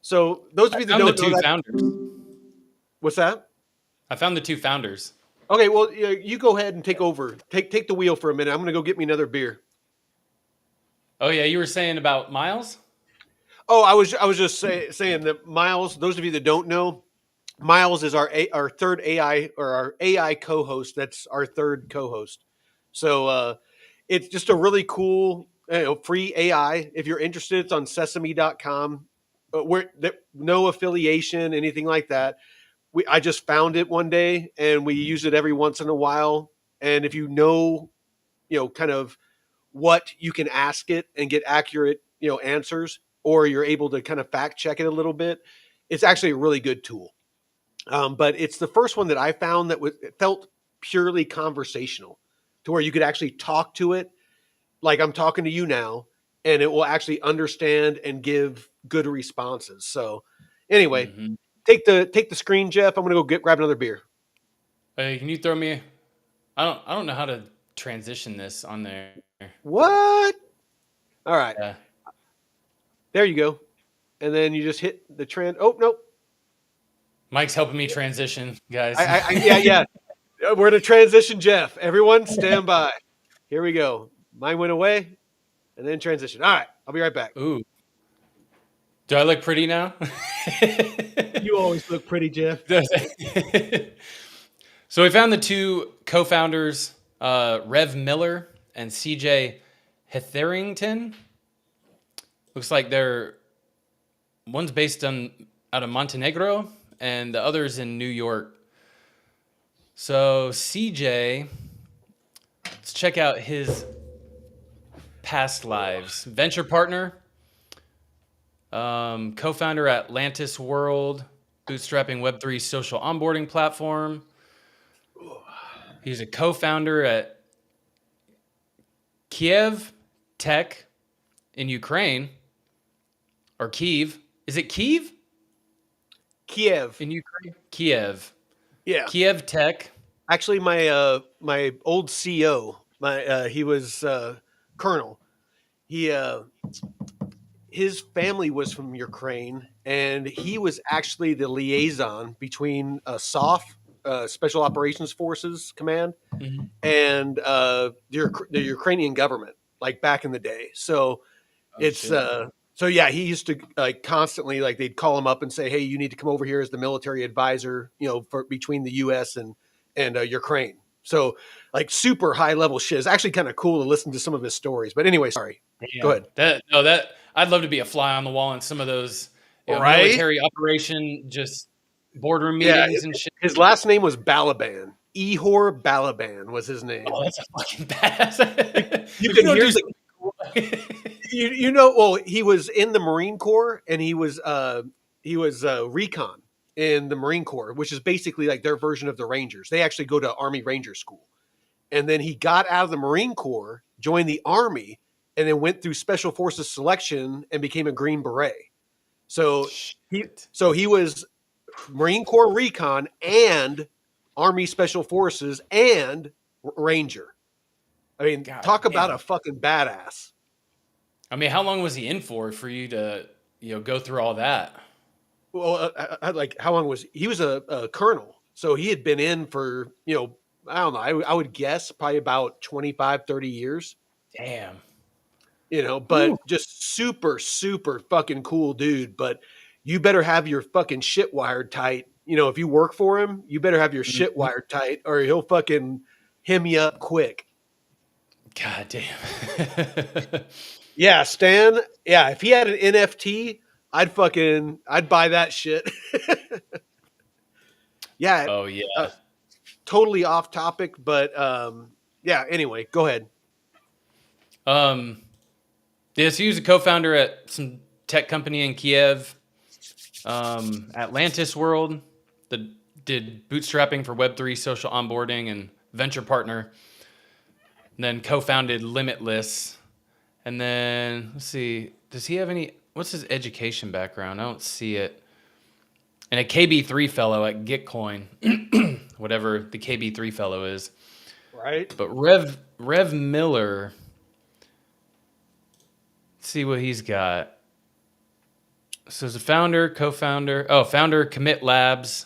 So those of you that found the don't know two that, founders. what's that? I found the two founders. Okay, well, you go ahead and take over. Take the wheel for a minute. I'm going to go get me another beer. Oh yeah, you were saying about Miles? Oh, I was just saying that Miles. Those of you that don't know, Miles is our third AI, or our AI co-host. That's our third co-host. So it's just a really cool, free AI. If you're interested, it's on sesame.com. No affiliation, anything like that. I just found it one day and we use it every once in a while. And if kind of what you can ask it and get accurate, answers, or you're able to kind of fact check it a little bit, it's actually a really good tool. But it's the first one that I found that it felt purely conversational, to where you could actually talk to it like I'm talking to you now, and it will actually understand and give good responses. So anyway, Mm-hmm. take the screen, Jeff. I'm gonna go grab another beer. Hey, can you throw me? I don't know how to transition this on there. What? All right, Yeah. there you go. And then you just hit the trend. Oh, nope. Mike's helping me transition, guys. Yeah. We're to transition, Jeff. Everyone, stand by. Here we go. Mine went away, and then transition. All right, I'll be right back. Ooh. Do I look pretty now? You always look pretty, Jeff. So we found the two co-founders, Rev Miller and CJ Hetherington. Looks like one's based out of Montenegro and the other's in New York. So CJ, let's check out his past lives. Venture partner, co-founder at Atlantis World, bootstrapping Web3 social onboarding platform. He's a co-founder at Kiev Tech, in Ukraine or Kyiv. Is it Kyiv Kiev. in Ukraine? Kiev. Yeah. Kiev Tech. Actually, my old CO, he was colonel. He his family was from Ukraine, and he was actually the liaison between SOF, Special Operations Forces Command, Mm-hmm. and the Ukrainian government, like back in the day. So it's so yeah, he used to like constantly like they'd call him up and say, "Hey, you need to come over here as the military advisor, for between the U.S. and Ukraine." So like super high level shit. It's actually kind of cool to listen to some of his stories. But anyway, sorry. Go ahead. That I'd love to be a fly on the wall in some of those Right? military operation, just boardroom Yeah, meetings and shit. his last name was Balaban. Ihor Balaban was his name. Oh, that's a fucking badass. You If can don't hear do the well, he was in the Marine Corps, and he was recon in the Marine Corps, which is basically like their version of the Rangers. They actually go to Army Ranger School. And then he got out of the Marine Corps, joined the Army, and then went through Special Forces selection and became a Green Beret. So he was Marine Corps recon and Army Special Forces and Ranger. I mean, God talk about damn. a fucking badass. I mean, how long was he in for you to go through all that? Well, like how long was he was a colonel, so he had been in for I don't know, I would guess probably about 25, 30 years. Damn. But Ooh. just super super fucking cool dude. But you better have your fucking shit wired tight. If you work for him, you better have your shit wired tight, or he'll fucking hem you up quick. God damn. Yeah, Stan. Yeah, if he had an NFT, I'd buy that shit. Yeah. Oh yeah. Totally off topic, but yeah. Anyway, go ahead. Yeah, so he was a co-founder at some tech company in Kiev, Atlantis World, that did bootstrapping for Web3 social onboarding and venture partner. And then co-founded Limitless. And then let's see, does he have what's his education background? I don't see it. And a KB3 fellow at Gitcoin, whatever the KB3 fellow is. Right. But Rev Miller, let's see what he's got. So as a founder, co-founder, founder, Commit Labs,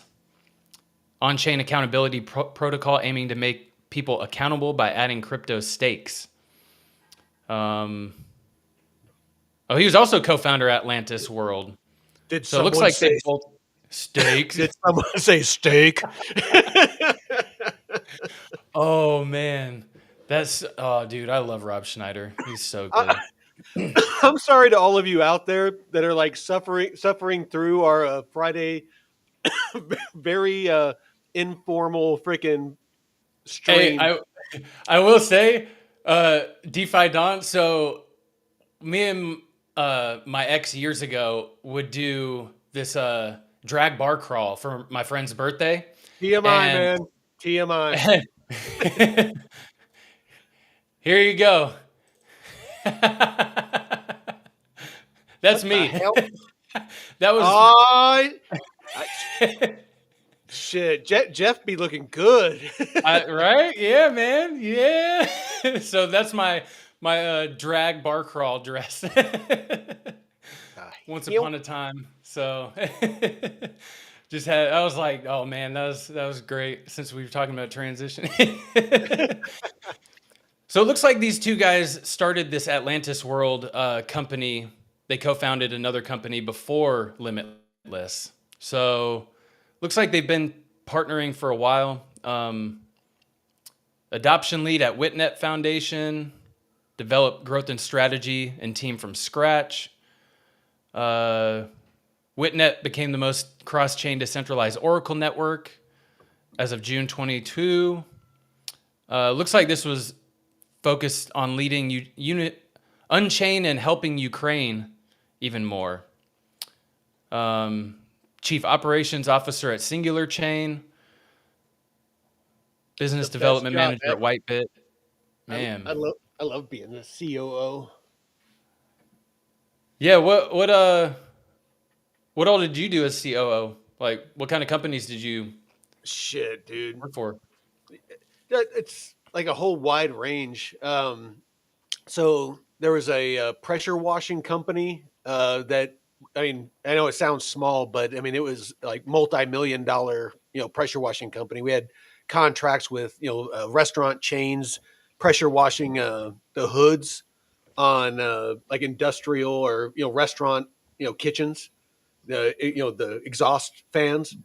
on-chain accountability protocol aiming to make people accountable by adding crypto stakes. He was also co-founder at Atlantis World. Did so it looks like they both stakes. Did someone say steak? Oh man, dude, I love Rob Schneider. He's so good. I'm sorry to all of you out there that are like suffering through our Friday very informal freaking stream. Hey, I will say, DeFi Don. So me and my ex years ago would do this drag bar crawl for my friend's birthday. TMI, man. TMI. Here you go. That's me. That was. Shit, Jeff be looking good. Right? Yeah, man. Yeah. So that's my drag bar crawl dress. Once upon a time. So I was like, oh man, that was great since we were talking about transition. So it looks like these two guys started this Atlantis World company. They co-founded another company before Limitless. So looks like they've been partnering for a while. Adoption lead at Witnet Foundation, developed growth and strategy and team from scratch. Witnet became the most cross-chain decentralized Oracle network as of June 22. Looks like this was focused on leading Unchain and helping Ukraine even more. Chief Operations Officer at Singular Chain. Business Development Manager at Whitebit. Man. I love being the COO. Yeah. What all did you do as COO? Like, what kind of companies did you Shit, dude. work for? It's like a whole wide range. So there was a, pressure washing company that, I mean, I know it sounds small, but I mean, it was like multi-million dollar, pressure washing company. We had contracts with, restaurant chains, pressure washing the hoods on like industrial or, restaurant, kitchens, the exhaust fans.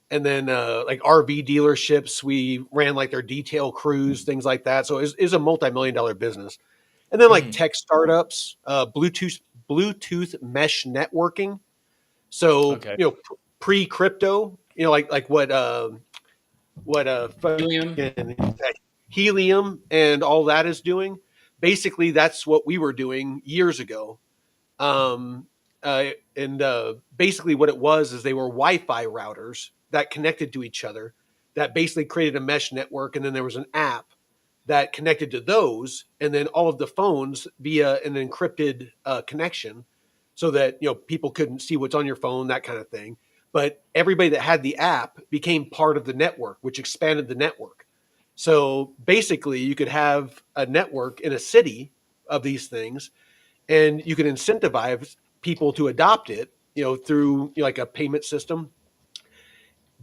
And then like RV dealerships, we ran like their detail crews, things like that. So it's a multi-million dollar business. And then like Mm, tech startups, Bluetooth mesh networking. So okay. pre crypto, like what Helium. fucking Helium and all that is doing. Basically, that's what we were doing years ago. Um, and basically, what it was is they were Wi-Fi routers that connected to each other. That basically created a mesh network, and then there was an app that connected to those, and then all of the phones via an encrypted connection, so that people couldn't see what's on your phone, that kind of thing. But everybody that had the app became part of the network, which expanded the network. So basically, you could have a network in a city of these things, and you can incentivize people to adopt it, through like a payment system.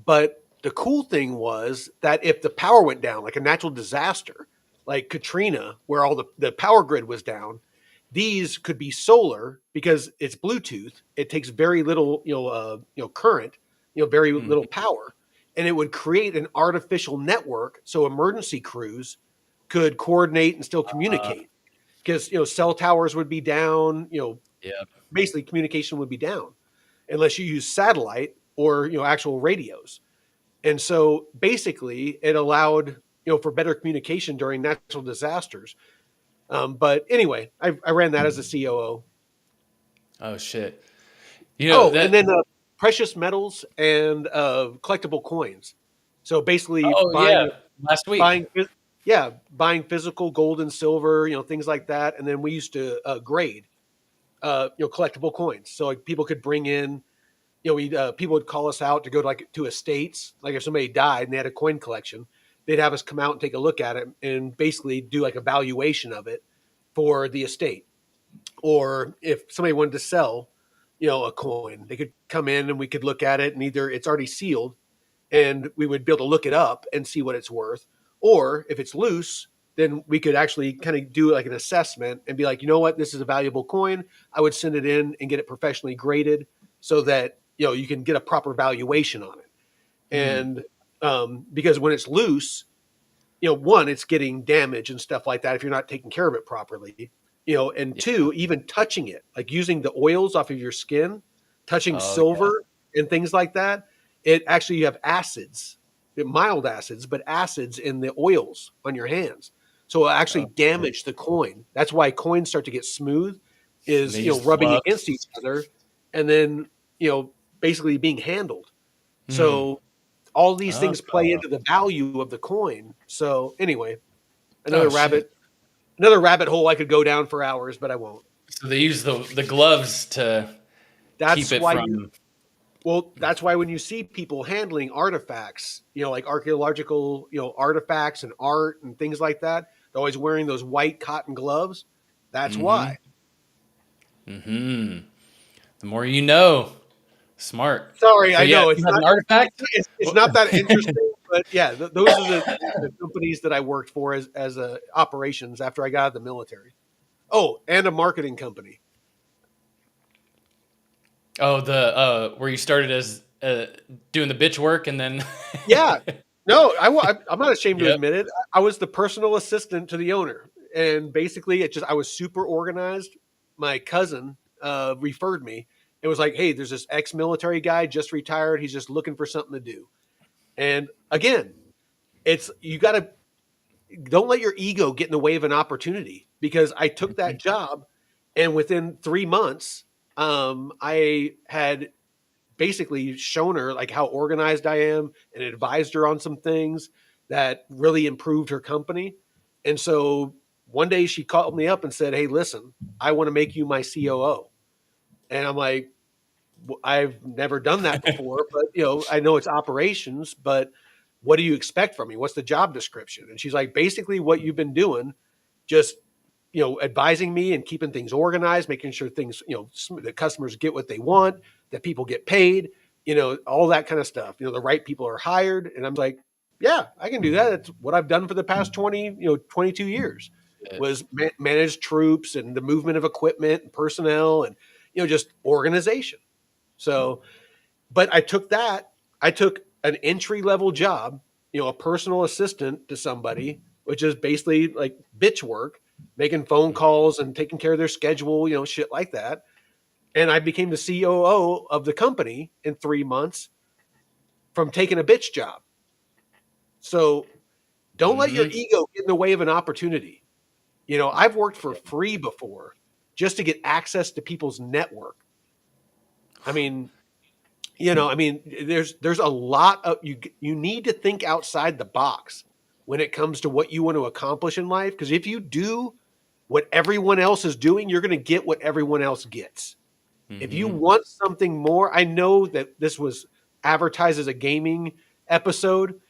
But the cool thing was that if the power went down, like a natural disaster, like Katrina, where all the power grid was down, these could be solar because it's Bluetooth. It takes very little, current, very Mm, little power, and it would create an artificial network so emergency crews could coordinate and still uh, communicate because cell towers would be down. yeah. Basically communication would be down unless you use satellite or actual radios. And so basically it allowed for better communication during natural disasters. But anyway, I ran that as a COO. Oh shit. You know Oh, and that. then precious metals and collectible coins. So basically Oh yeah. Last week. buying yeah, buying physical gold and silver, things like that. And then we used to grade collectible coins. So like people could bring in, we people would call us out to go to, like, to estates. Like if somebody died and they had a coin collection, they'd have us come out and take a look at it and basically do like a valuation of it for the estate. Or if somebody wanted to sell, a coin, they could come in and we could look at it, and either it's already sealed and we would be able to look it up and see what it's worth, or if it's loose, then we could actually kind of do like an assessment and be like, you know what, this is a valuable coin. I would send it in and get it professionally graded so that you can get a proper valuation on it. Mm, And because when it's loose, one, it's getting damage and stuff like that if you're not taking care of it properly. And yeah. two, even touching it, like using the oils off of your skin, touching Oh yeah. silver and things like that, it actually, you have acids, mild acids, but acids in the oils on your hands. So it'll actually Oh, shit. damage the coin. That's why coins start to get smooth, And is, they just rubbing fluff. against each other and then, basically being handled. Mm. So all these Oh, things play into the value of the coin. So anyway, oh another shit. rabbit another rabbit hole I could go down for hours, but I won't. So they use the gloves to keep That's it why you from. that's why when you see people handling artifacts, like archaeological, artifacts and art and things like that, they're always wearing those white cotton gloves. That's Mm-hmm. why. Mm-hmm. The more you know. Smart. Sorry, So I yeah, if know you have an artifact. it's Well, not that interesting, but yeah, those are the companies that I worked for as operations after I got out of the military. Oh, and a marketing company. oh, the where you started as doing the bitch work and then. Yeah. No, I'm not ashamed to Yep. admit it. I was the personal assistant to the owner, and basically, I was super organized. My cousin referred me. It was like, hey, there's this ex-military guy just retired. He's just looking for something to do. And again, it's you got to don't let your ego get in the way of an opportunity, because I took that job, and within 3 months, I had basically shown her like how organized I am and advised her on some things that really improved her company. And so one day she called me up and said, hey, listen, I want to make you my COO. And I'm like, I've never done that before, but I know it's operations, but what do you expect from me? What's the job description? And she's like, basically what you've been doing, just advising me and keeping things organized, making sure things, the customers get what they want, that people get paid, all that kind of stuff. The right people are hired. And I'm like, yeah, I can do that. That's what I've done for the past 22 years was manage troops and the movement of equipment and personnel and, just organization. So, but I took an entry level job, a personal assistant to somebody, which is basically like bitch work, making phone calls and taking care of their schedule, shit like that. And I became the COO of the company in 3 months from taking a bitch job. So don't let your ego get in the way of an opportunity. I've worked for free before just to get access to people's network. I mean, there's a lot of you need to think outside the box when it comes to what you want to accomplish in life. Because if you do what everyone else is doing, you're going to get what everyone else gets. If you want something more, I know that this was advertised as a gaming episode,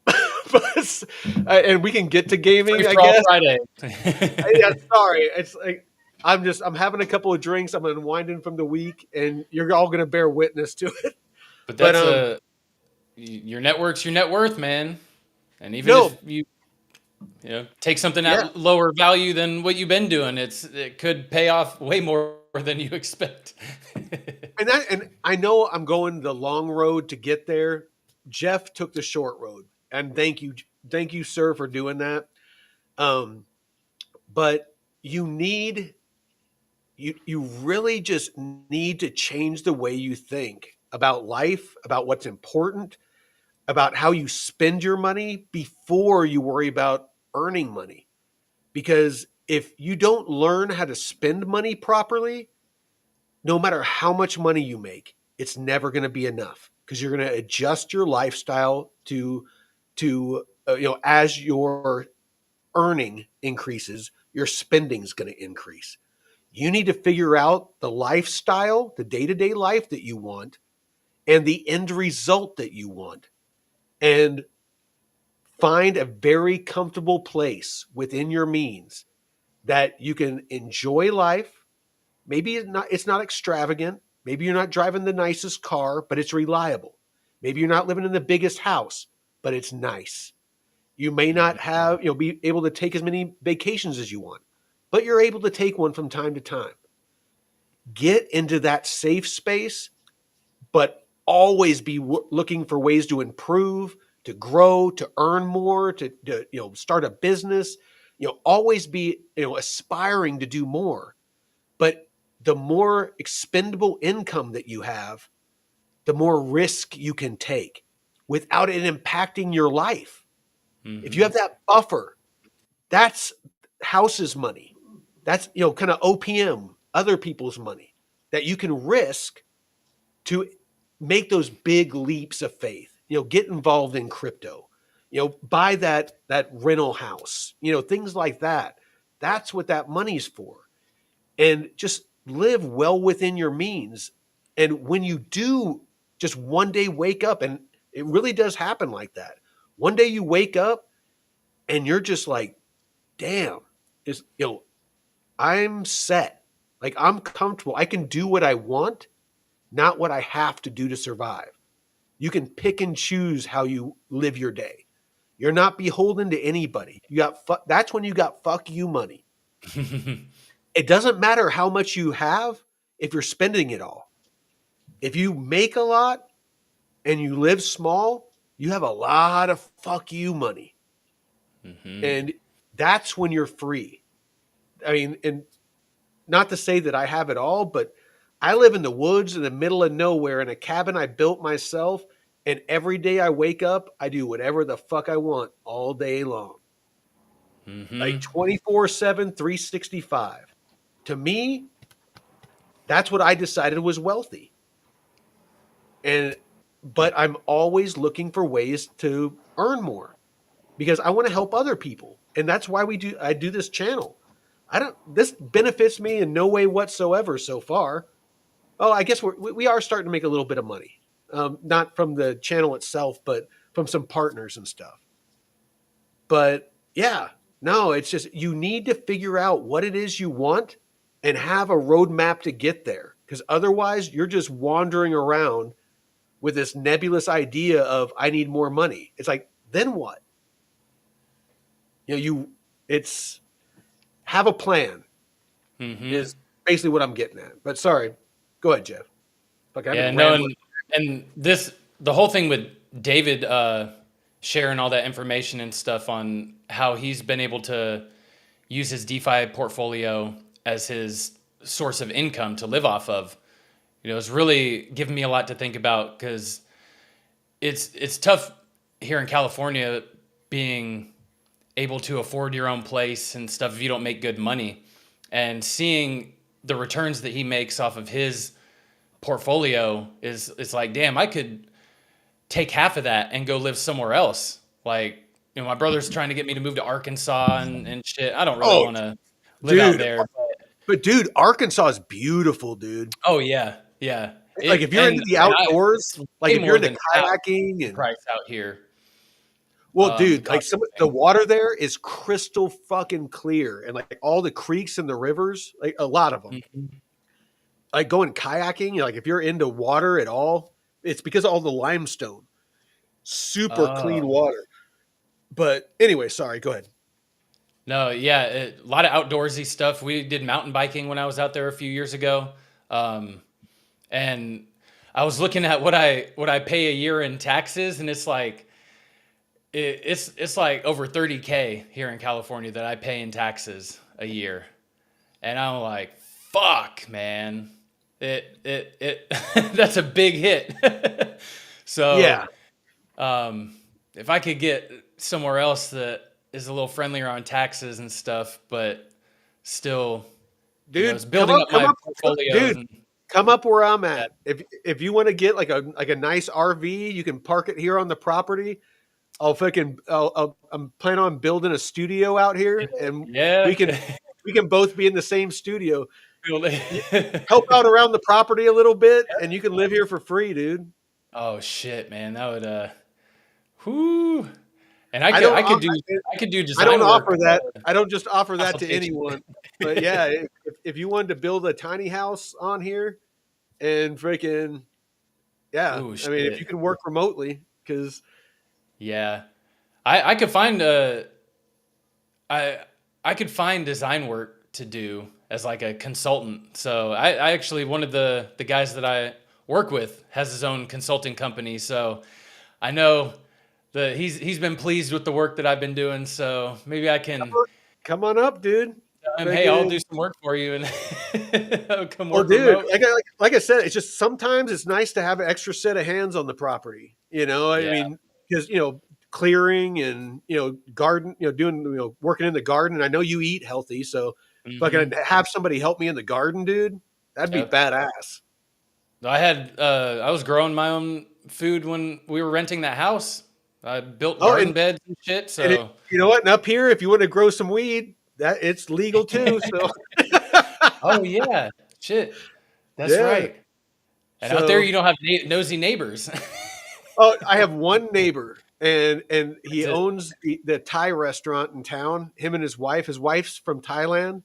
but, and we can get to gaming, I guess. Friday. Yeah, sorry. It's like I'm having a couple of drinks. I'm unwinding from the week, and you're all going to bear witness to it. But that's your network's your net worth, man. And even if you take something at lower value than what you've been doing, it could pay off way more than you expect. and I know I'm going the long road to get there. Jeff took the short road, and thank you, sir, for doing that. But you really just need to change the way you think about life, about what's important, about how you spend your money before you worry about earning money. Because if you don't learn how to spend money properly, no matter how much money you make, it's never going to be enough, because you're going to adjust your lifestyle to as your earning increases, your spending is going to increase. You need to figure out the lifestyle, the day-to-day life that you want, and the end result that you want, and find a very comfortable place within your means that you can enjoy life. Maybe it's not extravagant. Maybe you're not driving the nicest car, but it's reliable. Maybe you're not living in the biggest house, but it's nice. You may not have, be able to take as many vacations as you want, but you're able to take one from time to time. Get into that safe space, but always be looking for ways to improve, to grow, to earn more, to start a business. Always be aspiring to do more. But the more expendable income that you have, the more risk you can take without it impacting your life. If you have that buffer, that's house's money. That's kind of OPM, other people's money that you can risk to make those big leaps of faith. Get involved in crypto. Buy that rental house. Things like that. That's what that money's for. And just live well within your means. And when you do just one day wake up, and it really does happen like that. One day you wake up and you're just like, damn, I'm set. Like, I'm comfortable. I can do what I want, not what I have to do to survive. You can pick and choose how you live your day. You're not beholden to anybody. That's when you got fuck you money. It doesn't matter how much you have if you're spending it all. If you make a lot and you live small, you have a lot of fuck you money. And that's when you're free. I mean, and not to say that I have it all, but I live in the woods in the middle of nowhere in a cabin I built myself. And every day I wake up, I do whatever the fuck I want all day long. Like 24/7, 365. To me, that's what I decided was wealthy. But I'm always looking for ways to earn more because I want to help other people. And that's why I do this channel. This benefits me in no way whatsoever so far. Oh, I guess we are starting to make a little bit of money, not from the channel itself, but from some partners and stuff. But yeah, no, it's just you need to figure out what it is you want and have a roadmap to get there. Because otherwise, you're just wandering around with this nebulous idea of I need more money. It's like, then what? It's have a plan is basically what I'm getting at. But sorry, go ahead, Jeff. Fuck, I've Yeah, been no, rambling. and the whole thing with David sharing all that information and stuff on how he's been able to use his DeFi portfolio as his source of income to live off of, it's really given me a lot to think about because it's tough here in California being able to afford your own place and stuff if you don't make good money. And seeing the returns that he makes off of his portfolio is like, damn, I could take half of that and go live somewhere else. Like, my brother's trying to get me to move to Arkansas and shit. I don't really want to live out Dude, there. but dude, Arkansas is beautiful, dude. Oh yeah, yeah. Like if you're into the outdoors, like if you're into kayaking and price out here. well, dude, like the water there is crystal fucking clear, and like all the creeks and the rivers, like a lot of them. Mm-hmm. Like going kayaking, like if you're into water at all, it's because of all the limestone. Super clean water. But anyway, sorry, go ahead. No, yeah, a lot of outdoorsy stuff. We did mountain biking when I was out there a few years ago, and I was looking at what I pay a year in taxes, and it's like it's like over $30K here in California that I pay in taxes a year, and I'm like, fuck, man, it that's a big hit. So yeah, if I could get somewhere else that is a little friendlier on taxes and stuff, but still, dude, it's building up my portfolio. Dude, come up where I'm at. If you want to get like a nice RV, you can park it here on the property. I'm planning on building a studio out here, and we can both be in the same studio. Help out around the property a little bit, and you can live here for free, dude. Oh shit, man, that would whoo. And I could do design. I don't work. offer that. I don't just offer that to anyone. But yeah, if you wanted to build a tiny house on here, and freaking yeah, Ooh, I mean, if you can work remotely, because yeah, I could find I could find design work to do as like a consultant. So I actually, one of the guys that I work with has his own consulting company. So I know that he's been pleased with the work that I've been doing. So maybe I can come on up, dude. Hey, I'll do some work for you and come work. Well, dude, remote. Like I said, it's just sometimes it's nice to have an extra set of hands on the property. I mean, because clearing and garden, doing working in the garden. And I know you eat healthy, so if I can have somebody help me in the garden, dude, that'd be badass. I was growing my own food when we were renting that house. I built garden beds and shit. So and you know what? And up here, if you want to grow some weed, that it's legal too. So oh yeah, shit, that's right. And out there, you don't have nosy neighbors. Oh, I have one neighbor, and he owns the Thai restaurant in town. Him and his wife. His wife's from Thailand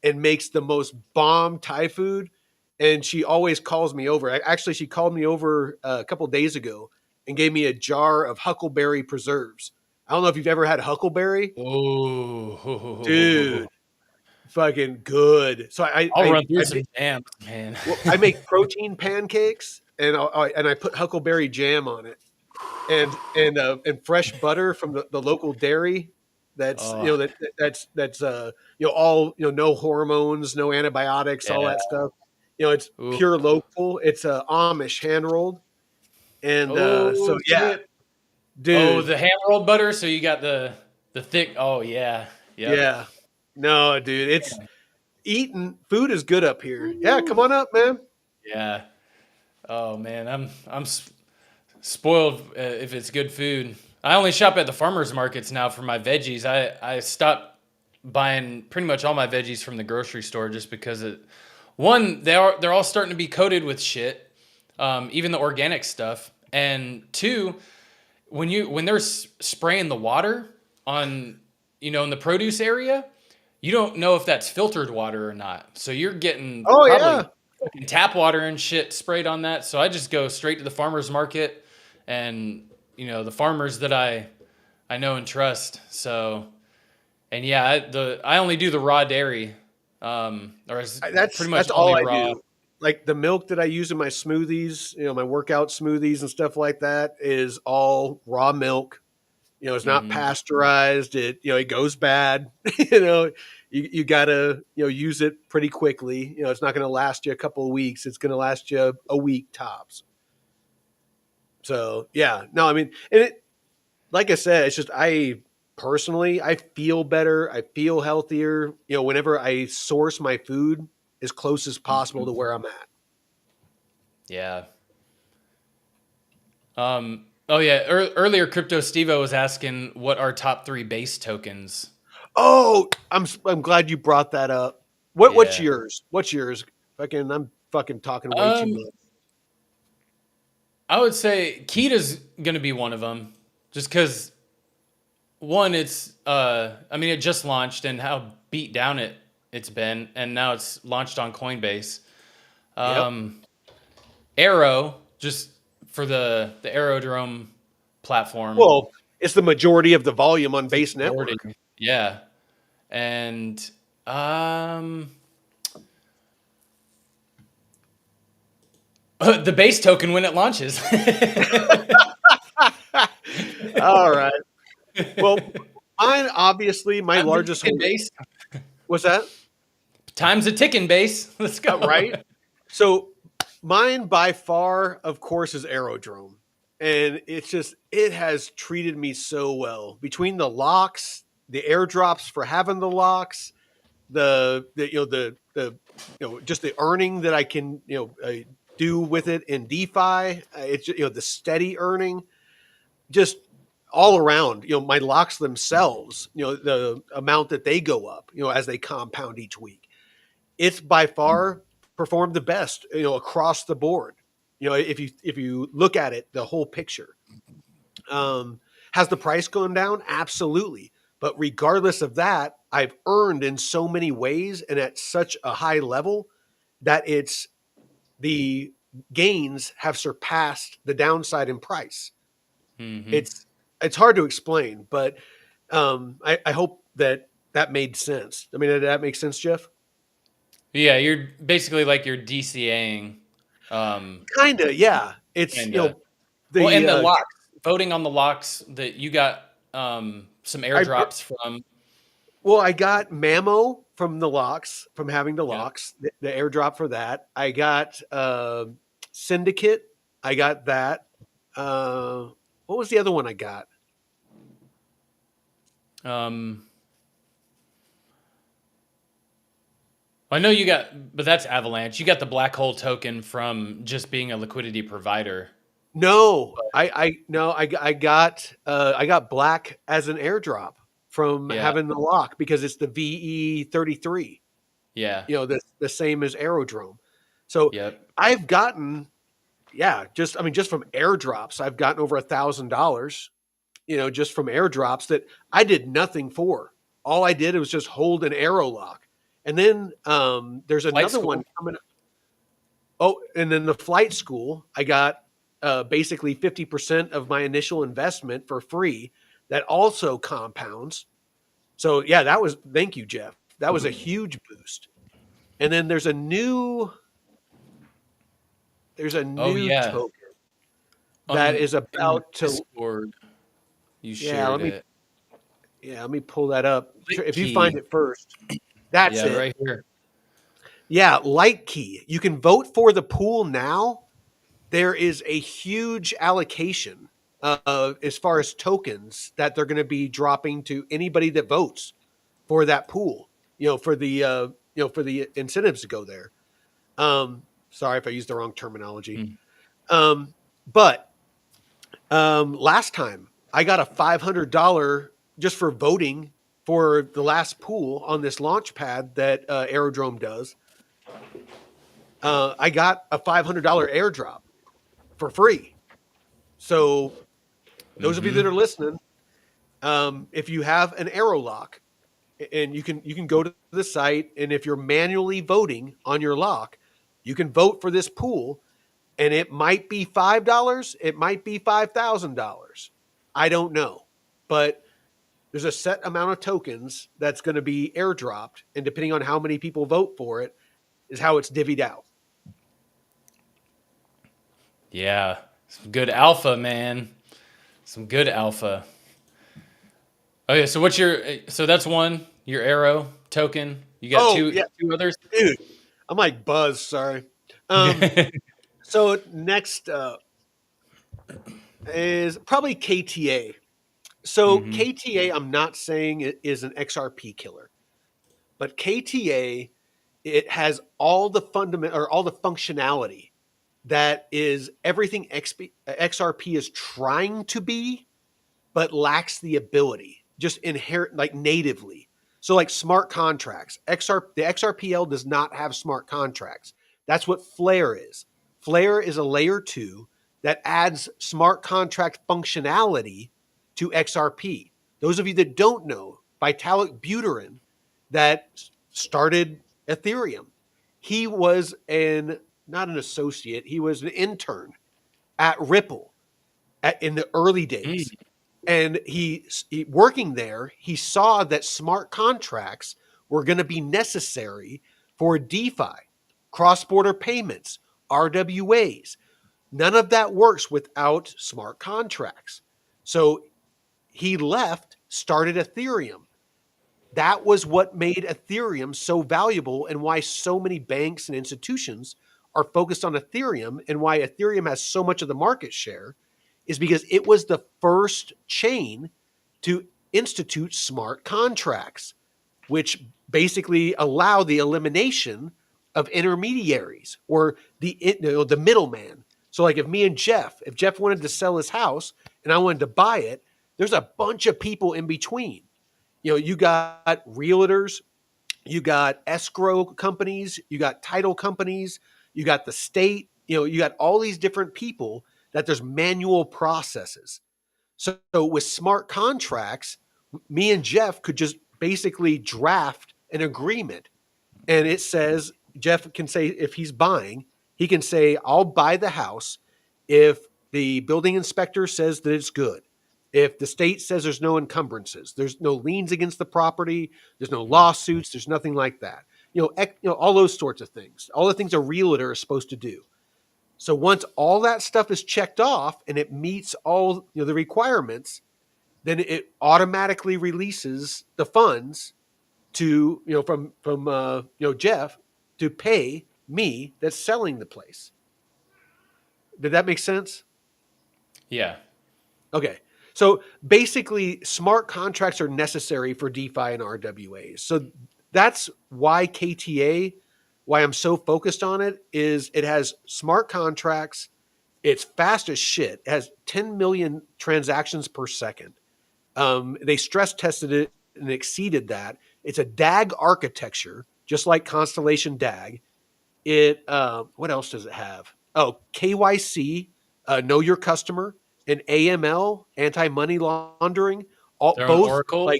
and makes the most bomb Thai food. And she always calls me over. Actually, she called me over a couple days ago and gave me a jar of huckleberry preserves. I don't know if you've ever had huckleberry. Oh, dude, fucking good. So I'll run through some jams, man. Well, I make protein pancakes and I put huckleberry jam on it, and fresh butter from the local dairy. That's that's all no hormones, no antibiotics, all that stuff. It's pure local. It's Amish hand rolled, and so yeah. Dude. Oh, the hand rolled butter. So you got the thick. Oh yeah, yeah. No, dude, it's eating food is good up here. Yeah, come on up, man. Yeah. Oh man, I'm spoiled if it's good food. I only shop at the farmers markets now for my veggies. I stopped buying pretty much all my veggies from the grocery store just because one, they're all starting to be coated with shit, even the organic stuff. And two, when they're spraying the water on, in the produce area, you don't know if that's filtered water or not. So you're getting Oh probably yeah. fucking tap water and shit sprayed on that. So I just go straight to the farmer's market and, the farmers that I know and trust. So, and yeah, I only do the raw dairy, or it's pretty much That's all only I raw. do. Like the milk that I use in my smoothies, my workout smoothies and stuff like that is all raw milk. It's not Hmm. pasteurized. It goes bad. You gotta, use it pretty quickly. It's not going to last you a couple of weeks. It's going to last you a week tops. So yeah, no, I mean, and like I said, it's just personally, I feel better. I feel healthier. Whenever I source my food as close as possible to where I'm at. Yeah. Oh yeah. Earlier, Crypto Stevo was asking what our top 3 base tokens. Oh, I'm glad you brought that up. What's Yeah. yours? What's yours? I'm fucking talking way too Um, much. I would say Kita's gonna be one of them, just because one, it's I mean, it just launched and how beat down it's been, and now it's launched on Coinbase. Yep. Um, Arrow, just for the Aerodrome platform. Well, it's the majority of the volume on Base Majority. Network. Yeah, and um, the base token when it launches. All right. Well, mine obviously my Time's a largest ticking holder. base. Was that Time's a ticking base. Let's go. right? So mine by far, of course, is Aerodrome. And it has treated me so well between the locks, the airdrops for having the locks, just the earning that I can, do with it in DeFi. It's, the steady earning, just all around, my locks themselves, the amount that they go up, as they compound each week. It's by far performed the best, across the board. If you look at it, the whole picture. Has the price gone down? Absolutely. But regardless of that, I've earned in so many ways and at such a high level that the gains have surpassed the downside in price. Hmm. It's hard to explain, but I hope that made sense. I mean, did that make sense, Jeff? Yeah, you're basically like you're DCAing. Kinda, yeah. It's Kinda. Well, the and the locks, voting on the locks that you got some I airdrops from. well, I got Mamo from the locks, from having the Yeah. locks, the airdrop for that. I got Syndicate. I got that. Uh, what was the other one I got? Um, I know you got, but that's Avalanche. You got the black hole token from just being a liquidity provider. No, I got Black as an airdrop from Yeah, having the lock because it's the VE33. yeah, The same as Aerodrome. So yep. I've gotten, yeah, just from airdrops, I've gotten over $1,000, just from airdrops that I did nothing for. All I did was just hold an arrow lock. And then there's Flight another school. one coming. Oh, and then the flight school, I got basically 50% of my initial investment for free. That also compounds. So yeah, thank you, Jeff. That was a huge boost. And then there's a Oh new yeah, token that on is in the about to, Discord, you yeah, shared it. let me pull that up. Light If you find key. it first, that's Yeah, it. right here. Yeah, Light Key. You can vote for the pool now. There is a huge allocation as far as tokens that they're going to be dropping to anybody that votes for that pool. For the incentives to go there. Sorry if I used the wrong terminology. Hmm. But last time I got a $500 just for voting for the last pool on this launch pad that Aerodrome does. I got a $500 airdrop for free. So those of you that are listening, if you have an arrow lock, and you can go to the site, and if you're manually voting on your lock, you can vote for this pool, and it might be $5, it might be $5,000. I don't know, but there's a set amount of tokens that's going to be airdropped, and depending on how many people vote for it, is how it's divvied out. Yeah, some good alpha, man. Some good alpha. Okay, so so that's one, your arrow token. You got two others? Dude, I'm like Buzz. Sorry. So next is probably KTA. So KTA, I'm not saying it is an XRP killer, but KTA, it has all the all the functionality that is everything XRP is trying to be, but lacks the ability, just inherent, like natively. So like smart contracts, the XRPL does not have smart contracts. That's what Flare is. Flare is a layer 2 that adds smart contract functionality to XRP. Those of you that don't know, Vitalik Buterin that started Ethereum, he was not an associate, he was an intern at Ripple in the early days. And he working there, he saw that smart contracts were going to be necessary for DeFi, cross-border payments, RWAs. None of that works without smart contracts. So he left, started Ethereum. That was what made Ethereum so valuable, and why so many banks and institutions are focused on Ethereum, and why Ethereum has so much of the market share is because it was the first chain to institute smart contracts, which basically allow the elimination of intermediaries or the middleman. So like if Jeff wanted to sell his house and I wanted to buy it, there's a bunch of people in between. You got realtors, you got escrow companies, you got title companies, you got the state, you got all these different people that there's manual processes. So with smart contracts, me and Jeff could just basically draft an agreement, and it says Jeff can say if he's buying, he can say, I'll buy the house if the building inspector says that it's good. If the state says there's no encumbrances, there's no liens against the property, there's no lawsuits, there's nothing like that. All those sorts of things, all the things a realtor is supposed to do. So once all that stuff is checked off and it meets all the requirements, then it automatically releases the funds to from Jeff to pay me that's selling the place. Did that make sense? Yeah. Okay. So basically, smart contracts are necessary for DeFi and RWAs. So that's why KTA, why I'm so focused on it, is it has smart contracts. It's fast as shit. It has 10 million transactions per second. They stress tested it and exceeded that. It's a DAG architecture, just like Constellation DAG. What else does it have? Oh, KYC, know your customer, and AML, anti-money laundering. They're on Oracle.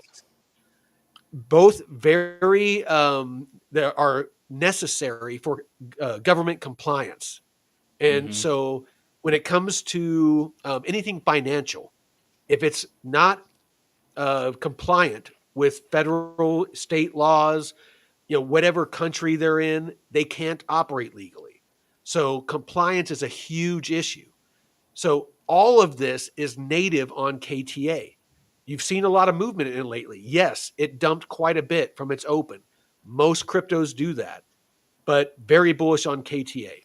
Both very that are necessary for government compliance. And so when it comes to anything financial, if it's not compliant with federal, state laws, whatever country they're in, they can't operate legally. So compliance is a huge issue. So all of this is native on KTA. You've seen a lot of movement in it lately. Yes, it dumped quite a bit from its open. Most cryptos do that, but very bullish on KTA.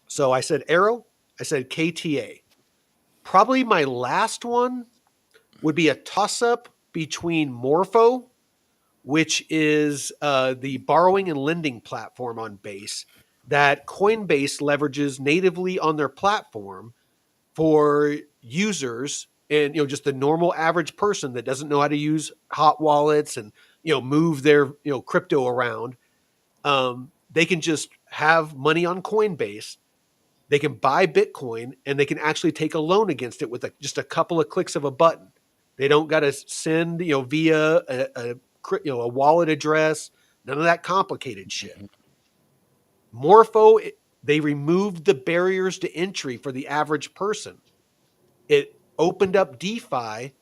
So I said Arrow, I said KTA. Probably my last one would be a toss-up between Morpho, which is the borrowing and lending platform on Base that Coinbase leverages natively on their platform for users and just the normal average person that doesn't know how to use hot wallets and move their crypto around. They can just have money on Coinbase, they can buy Bitcoin, and they can actually take a loan against it with just a couple of clicks of a button. They don't got to send, via a wallet address, none of that complicated shit. Morpho, they removed the barriers to entry for the average person. It opened up DeFi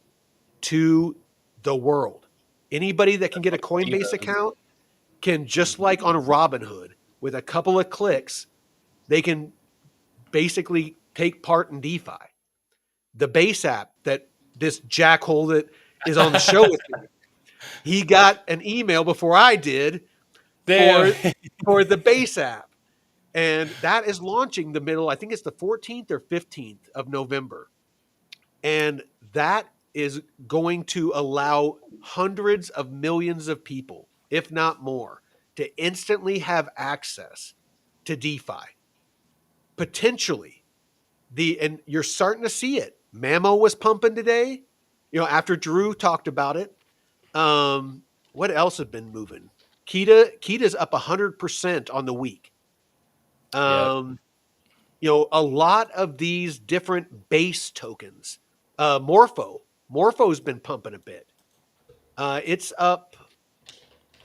to the world. Anybody that can get a Coinbase account can, just like on Robinhood, with a couple of clicks, they can basically take part in DeFi. The Base app that this jackhole that is on the show with me, he got an email before I did for the Base app. And that is launching I think it's the 14th or 15th of November. And that is going to allow hundreds of millions of people, if not more, to instantly have access to DeFi. Potentially. And you're starting to see it. Mamo was pumping today, after Drew talked about it. What else has been moving? Kita's up 100% on the week. A lot of these different base tokens. Morpho's been pumping a bit. It's up,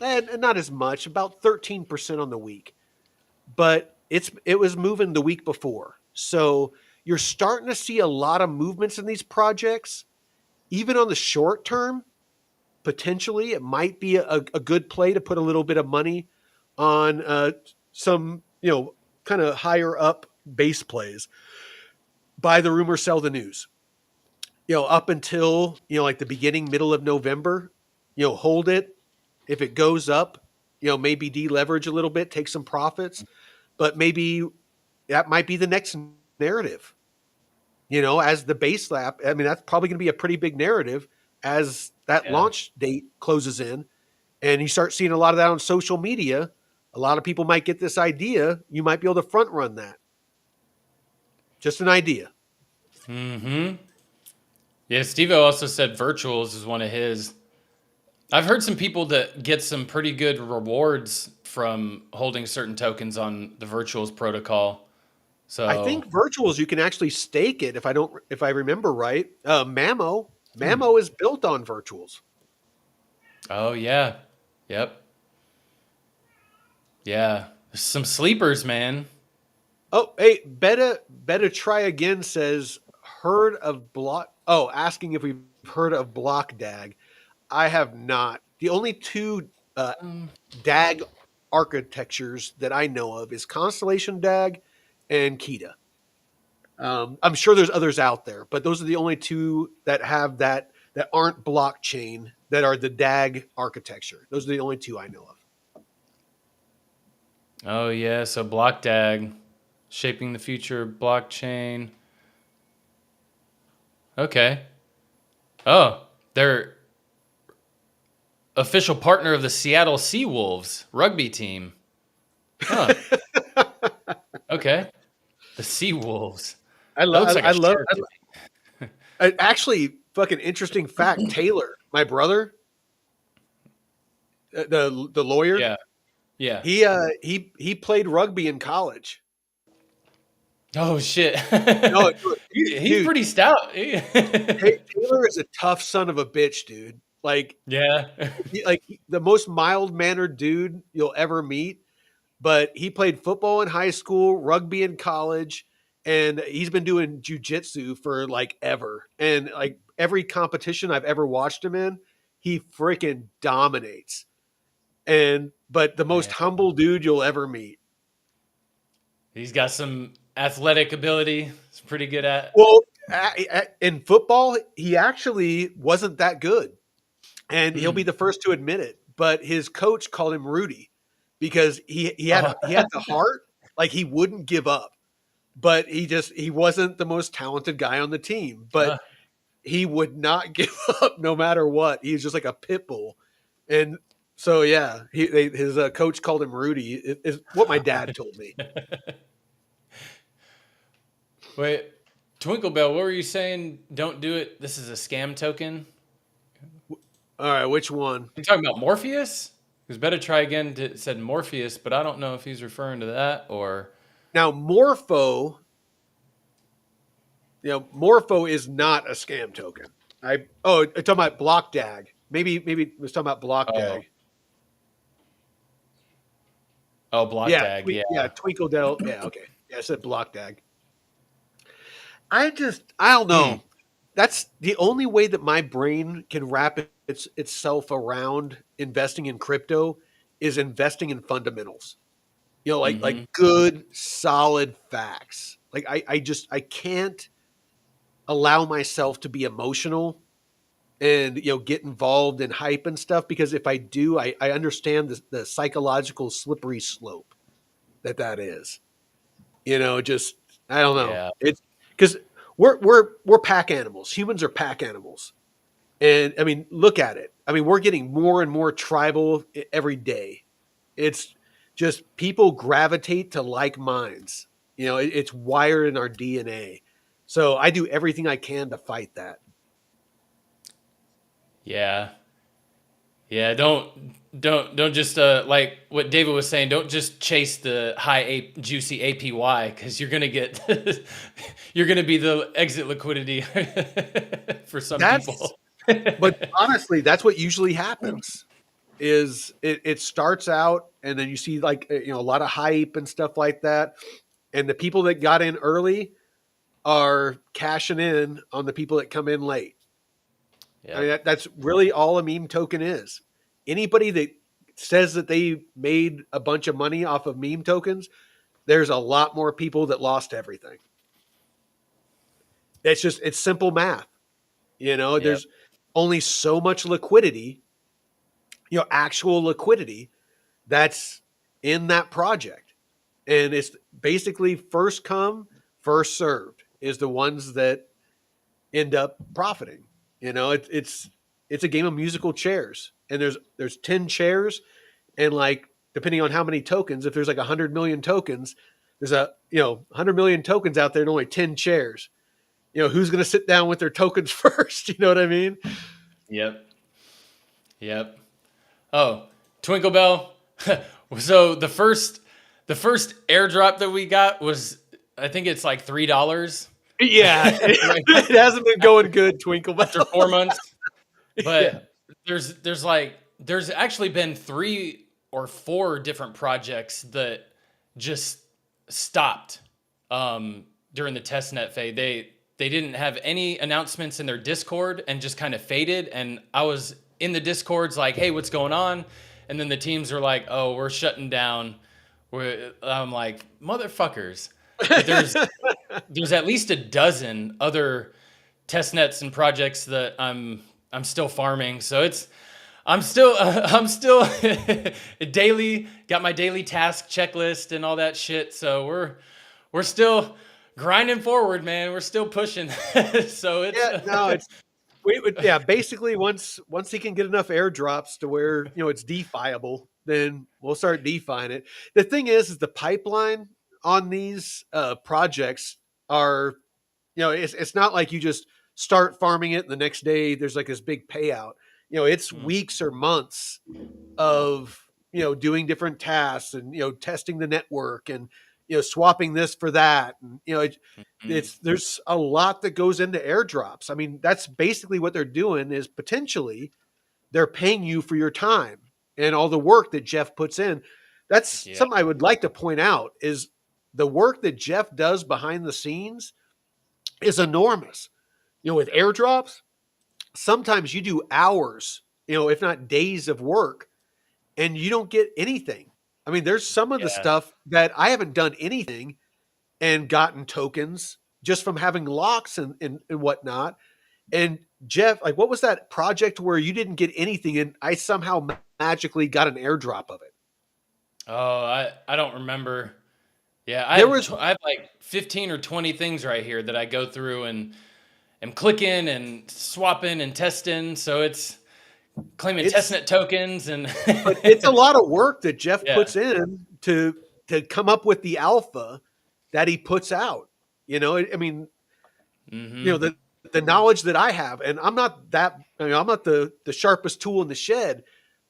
not as much, about 13% on the week, but it was moving the week before. So you're starting to see a lot of movements in these projects, even on the short term. Potentially, it might be a good play to put a little bit of money on some, kind of higher up base plays. Buy the rumor, sell the news. Up until, like the beginning, middle of November, hold it. If it goes up, maybe deleverage a little bit, take some profits, but maybe that might be the next narrative, as the base lap. I mean, that's probably going to be a pretty big narrative as that launch date closes in, and you start seeing a lot of that on social media. A lot of people might get this idea. You might be able to front run that. Just an idea. Mm-hmm. Yeah, Steve-O also said virtuals is one of his. I've heard some people that get some pretty good rewards from holding certain tokens on the virtuals protocol. So I think virtuals, you can actually stake it. If I remember right, Mamo is built on virtuals. Oh yeah, yep, yeah. There's some sleepers, man. Oh, hey, Beta Try Again says, heard of block. Oh, asking if we've heard of Block DAG. I have not. The only two DAG architectures that I know of is Constellation DAG and Kita. I'm sure there's others out there, but those are the only two that have that aren't blockchain, that are the DAG architecture. Those are the only two I know of. Oh yeah, so Block DAG, shaping the future blockchain. Okay. Oh, they're official partner of the Seattle Seawolves rugby team. Huh. Okay. The Seawolves. I love. Actually, fucking interesting fact. Taylor, my brother, the lawyer. Yeah. He played rugby in college. Oh shit. No, he's pretty stout. Taylor is a tough son of a bitch, dude. Like, yeah. The most mild-mannered dude you'll ever meet. But he played football in high school, rugby in college, and he's been doing jujitsu for like ever. And like every competition I've ever watched him in, he freaking dominates. But the most humble dude you'll ever meet. He's got some athletic ability. He's pretty good at. Well, in football, he actually wasn't that good, and he'll be the first to admit it. But his coach called him Rudy because he had the heart, like he wouldn't give up. But he wasn't the most talented guy on the team. But he would not give up no matter what. He was just like a pit bull, and so yeah, his coach called him Rudy. Is what my dad told me. Wait, Twinkle-Bell, what were you saying? Don't do it. This is a scam token. All right, which one? You talking about Morpheus? Because better try again said Morpheus, but I don't know if he's referring to that or. Now, Morpho is not a scam token. I'm talking about Block Dag. Maybe it was talking about Block Oh, Dag. Block Yeah, Tag. Yeah. Twinkle Dell. Yeah, okay. Yeah, I said Block Dag. I don't know. That's the only way that my brain can wrap itself around investing in crypto is investing in fundamentals. Like good, solid facts. Like I can't allow myself to be emotional and get involved in hype and stuff, because if I do, I understand the psychological slippery slope that is. Just I don't know. Yeah. It's because we're pack animals. Humans are pack animals. And I mean, look at it. I mean, we're getting more and more tribal every day. It's just people gravitate to like minds. It's wired in our DNA. So I do everything I can to fight that. Yeah. Yeah. Don't just like what David was saying. Don't just chase the juicy APY, because you're gonna get you're gonna be the exit liquidity for some people. But honestly, that's what usually happens. Is it starts out and then you see like a lot of hype and stuff like that, and the people that got in early are cashing in on the people that come in late. I mean, that's really all a meme token is. Anybody that says that they made a bunch of money off of meme tokens, there's a lot more people that lost everything. It's simple math. There's only so much liquidity, actual liquidity that's in that project. And it's basically first come, first served is the ones that end up profiting. It's a game of musical chairs, and there's 10 chairs, and like depending on how many tokens, if there's like 100 million tokens, there's 100 million tokens out there and only 10 chairs. Who's going to sit down with their tokens first? You know what I mean? Yep. Oh, Twinkle Bell. So the first airdrop that we got was, I think it's like $3. Yeah, it hasn't been going good, Twinkle Bell. After 4 months. But there's actually been 3 or 4 different projects that just stopped during the testnet phase. They didn't have any announcements in their Discord and just kind of faded. And I was in the Discords like, hey, what's going on? And then the teams were like, oh, we're shutting down. I'm like, motherfuckers. But there's at least a dozen other testnets and projects that I'm still farming. So I'm still daily, got my daily task checklist and all that shit. So we're still grinding forward, man. We're still pushing. So it's basically once he can get enough airdrops to where it's DeFiable, then we'll start DeFiing it. The thing is the pipeline on these projects are, it's not like you just start farming it and the next day there's like this big payout. It's weeks or months of doing different tasks and testing the network and swapping this for that, and there's a lot that goes into airdrops. I mean, that's basically what they're doing, is potentially they're paying you for your time and all the work that Jeff puts in. That's something I would like to point out, is the work that Jeff does behind the scenes is enormous. With airdrops, sometimes you do hours, if not days of work, and you don't get anything. I mean, there's some of the stuff that I haven't done anything and gotten tokens just from having locks and whatnot. And Jeff, like, what was that project where you didn't get anything and I somehow magically got an airdrop of it? Oh, I don't remember. Yeah, I have like 15 or 20 things right here that I go through and am clicking and swapping and testing. So it's claiming testnet tokens, and but it's a lot of work that Jeff puts in to come up with the alpha that he puts out. I mean, the knowledge that I have, and I'm not the sharpest tool in the shed,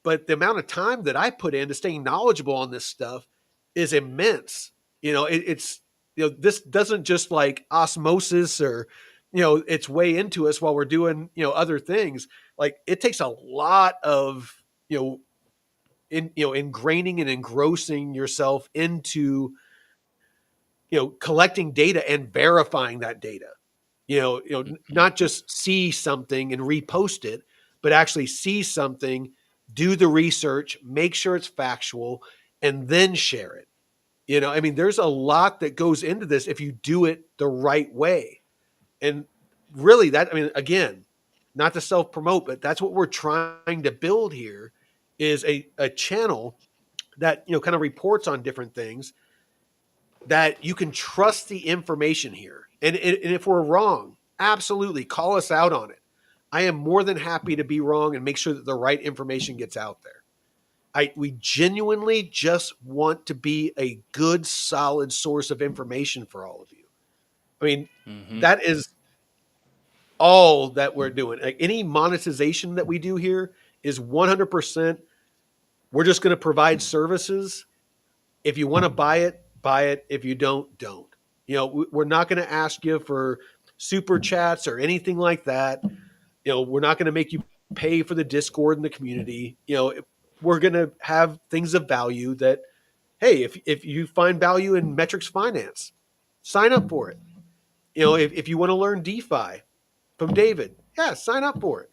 but the amount of time that I put into staying knowledgeable on this stuff is immense. It's this doesn't just like osmosis or its way into us while we're doing other things. Like it takes a lot of ingraining and engrossing yourself into collecting data and verifying that data. Not just see something and repost it, but actually see something, do the research, make sure it's factual, and then share it. I mean, there's a lot that goes into this if you do it the right way. And really again, not to self promote, but that's what we're trying to build here is a channel that, kind of reports on different things that you can trust the information here. And if we're wrong, absolutely call us out on it. I am more than happy to be wrong and make sure that the right information gets out there. We genuinely just want to be a good, solid source of information for all of you. I mean, that is all that we're doing. Like any monetization that we do here is 100%. We're just going to provide services. If you want to buy it, buy it. If you don't. We're not going to ask you for super chats or anything like that. We're not going to make you pay for the Discord and the community. We're going to have things of value that, hey, if you find value in metrics finance, sign up for it. If you want to learn DeFi from David, yeah, sign up for it.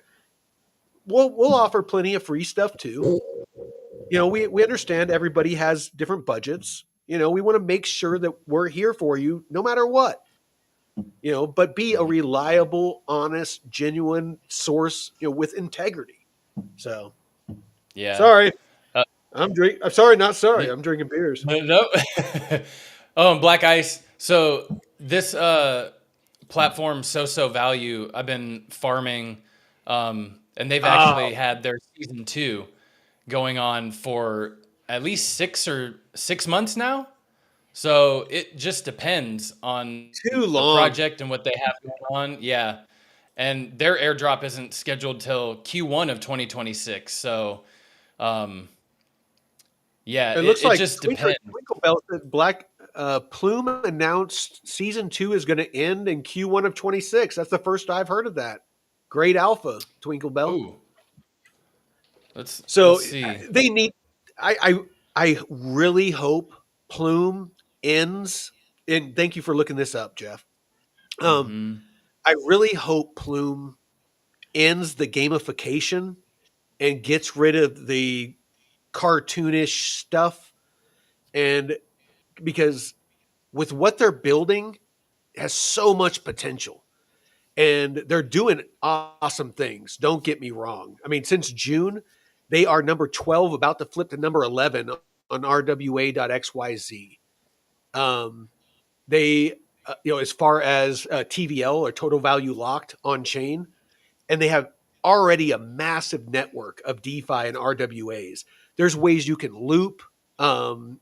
We'll offer plenty of free stuff too. We understand everybody has different budgets. We want to make sure that we're here for you no matter what. But be a reliable, honest, genuine source, with integrity. So, Yeah. Sorry, Uh, I'm sorry, not sorry. I'm drinking beers. No. Black Ice. So this platform, So Value, I've been farming, and they've actually had their season 2 going on for at least 6 months now. So it just depends on Too the long. project and what they have going on. Yeah. And their airdrop isn't scheduled till Q1 of 2026. So, yeah, It looks like just depends. Twinkle Bell said Black Plume announced season 2 is going to end in Q1 of 26. That's the first I've heard of that. Great alpha, Twinkle Bell. Ooh. Let's see. They need. I really hope Plume ends. And thank you for looking this up, Jeff. I really hope Plume ends the gamification and gets rid of the cartoonish stuff. And because with what they're building has so much potential and they're doing awesome things. Don't get me wrong. I mean, since June, they are number 12, about to flip to number 11 on rwa.xyz. They, as far as TVL or total value locked on chain, and they have already a massive network of DeFi and RWAs. There's ways you can loop. The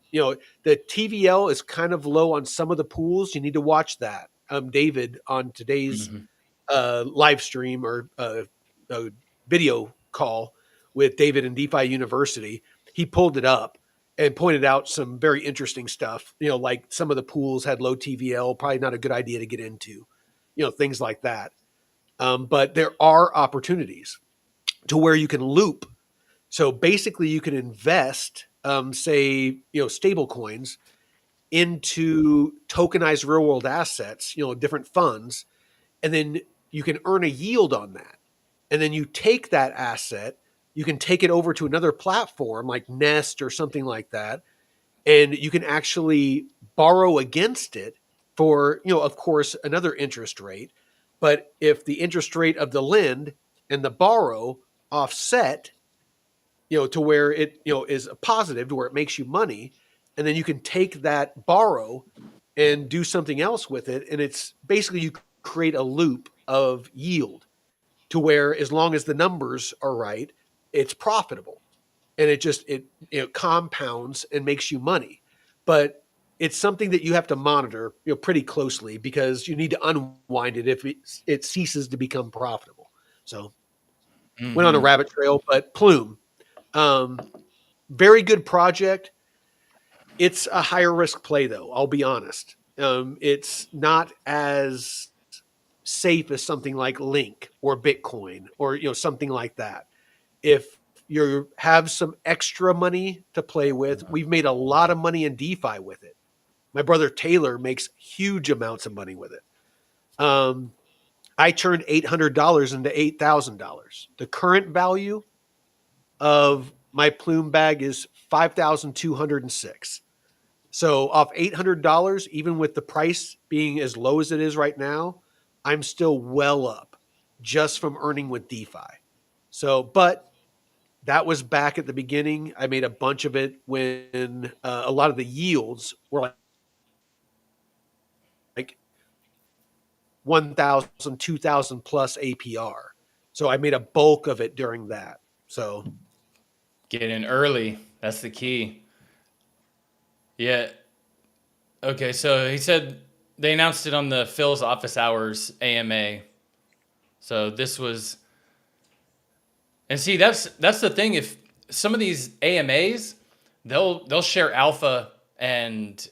TVL is kind of low on some of the pools. You need to watch that. David on today's live stream or video call with David and DeFi University, he pulled it up and pointed out some very interesting stuff. Like some of the pools had low TVL, probably not a good idea to get into. Things like that. But there are opportunities to where you can loop. So basically you can invest, stable coins into tokenized real world assets, different funds, and then you can earn a yield on that. And then you take that asset, you can take it over to another platform like Nest or something like that. And you can actually borrow against it for, of course, another interest rate. But if the interest rate of the lend and the borrow offset, to where it, is a positive, to where it makes you money, and then you can take that borrow and do something else with it. And it's basically you create a loop of yield to where as long as the numbers are right, it's profitable. And it compounds and makes you money. But it's something that you have to monitor, pretty closely because you need to unwind it if it ceases to become profitable. So went on a rabbit trail, but Plume, Um, very good project. It's a higher risk play, though. I'll be honest. It's not as safe as something like Link or Bitcoin or something like that. If you have some extra money to play with, we've made a lot of money in DeFi with it. My brother Taylor makes huge amounts of money with it. I turned $800 into $8,000. The current value of my plume bag is 5,206. So off $800, even with the price being as low as it is right now, I'm still well up just from earning with DeFi. So, but that was back at the beginning. I made a bunch of it when a lot of the yields were like 1,000, 2,000 plus APR. So I made a bulk of it during that. So Get in early. That's the key. Yeah. Okay, so he said they announced it on the Phil's Office Hours AMA. So this was, and see, that's the thing. If some of these AMAs, they'll share alpha and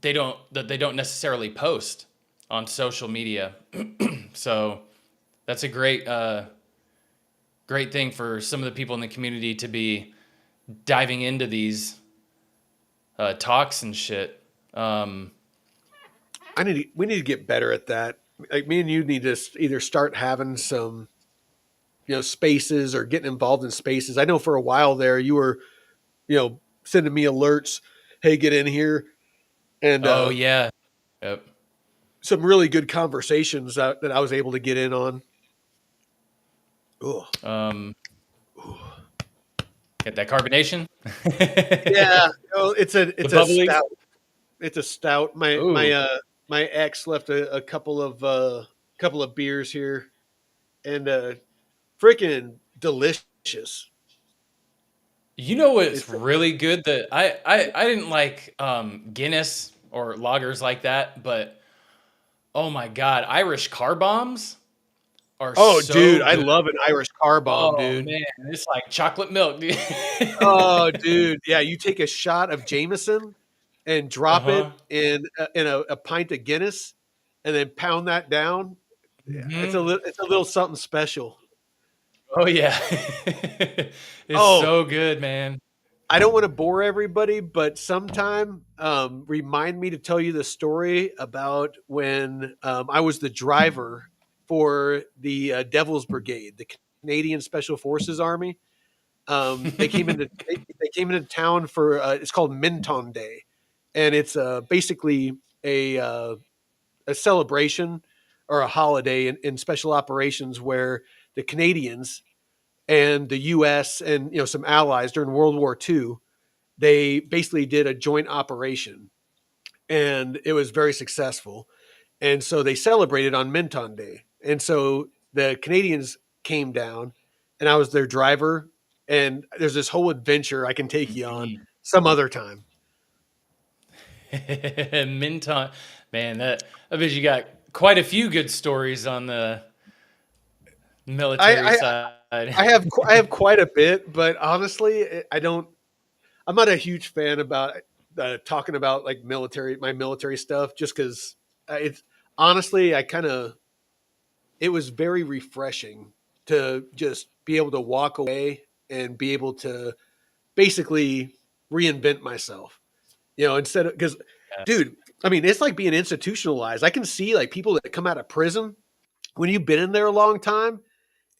they don't necessarily post on social media. So that's a great thing for some of the people in the community to be diving into these talks and shit. we need to get better at that. Like me and you need to either start having some, spaces or getting involved in spaces. I know for a while there you were, sending me alerts. Hey, get in here. And Oh yeah. Yep. some really good conversations that I was able to get in on. Ugh. Get that carbonation. Yeah, it's The a bubblies. stout. It's a stout. Ooh. My ex left a couple of beers here, and freaking delicious. You know what's It's really good that I didn't like Guinness or lagers like that, but oh my god, Irish car bombs are oh, dude, so I good. love an Irish car bomb, Oh dude. man, it's like chocolate milk, dude. Oh, dude, yeah. You take a shot of Jameson and drop it Uh-huh. in a pint of Guinness, and then pound that down. Yeah, Hmm. it's a little something special. Oh yeah. It's Oh, so good, man. I don't want to bore everybody, but sometime remind me to tell you the story about when I was the driver for the Devil's Brigade, the Canadian Special Forces Army. They came into town for it's called Minton Day, and it's basically a celebration or a holiday in special operations where the Canadians and the U.S. and some allies during World War II, they basically did a joint operation, and it was very successful. And so they celebrated on Minton Day, and so the Canadians came down, and I was their driver. And there's this whole adventure I can take you on Mhm. some other time. Minton, man, that I bet you got quite a few good stories on the I, military I side. I have quite a bit, but honestly, I don't. I'm not a huge fan about talking about like my military stuff, just because it's honestly, I kind of it was very refreshing to just be able to walk away and be able to basically reinvent myself. Instead of because, dude, I mean, it's like being institutionalized. I can see like people that come out of prison when you've been in there a long time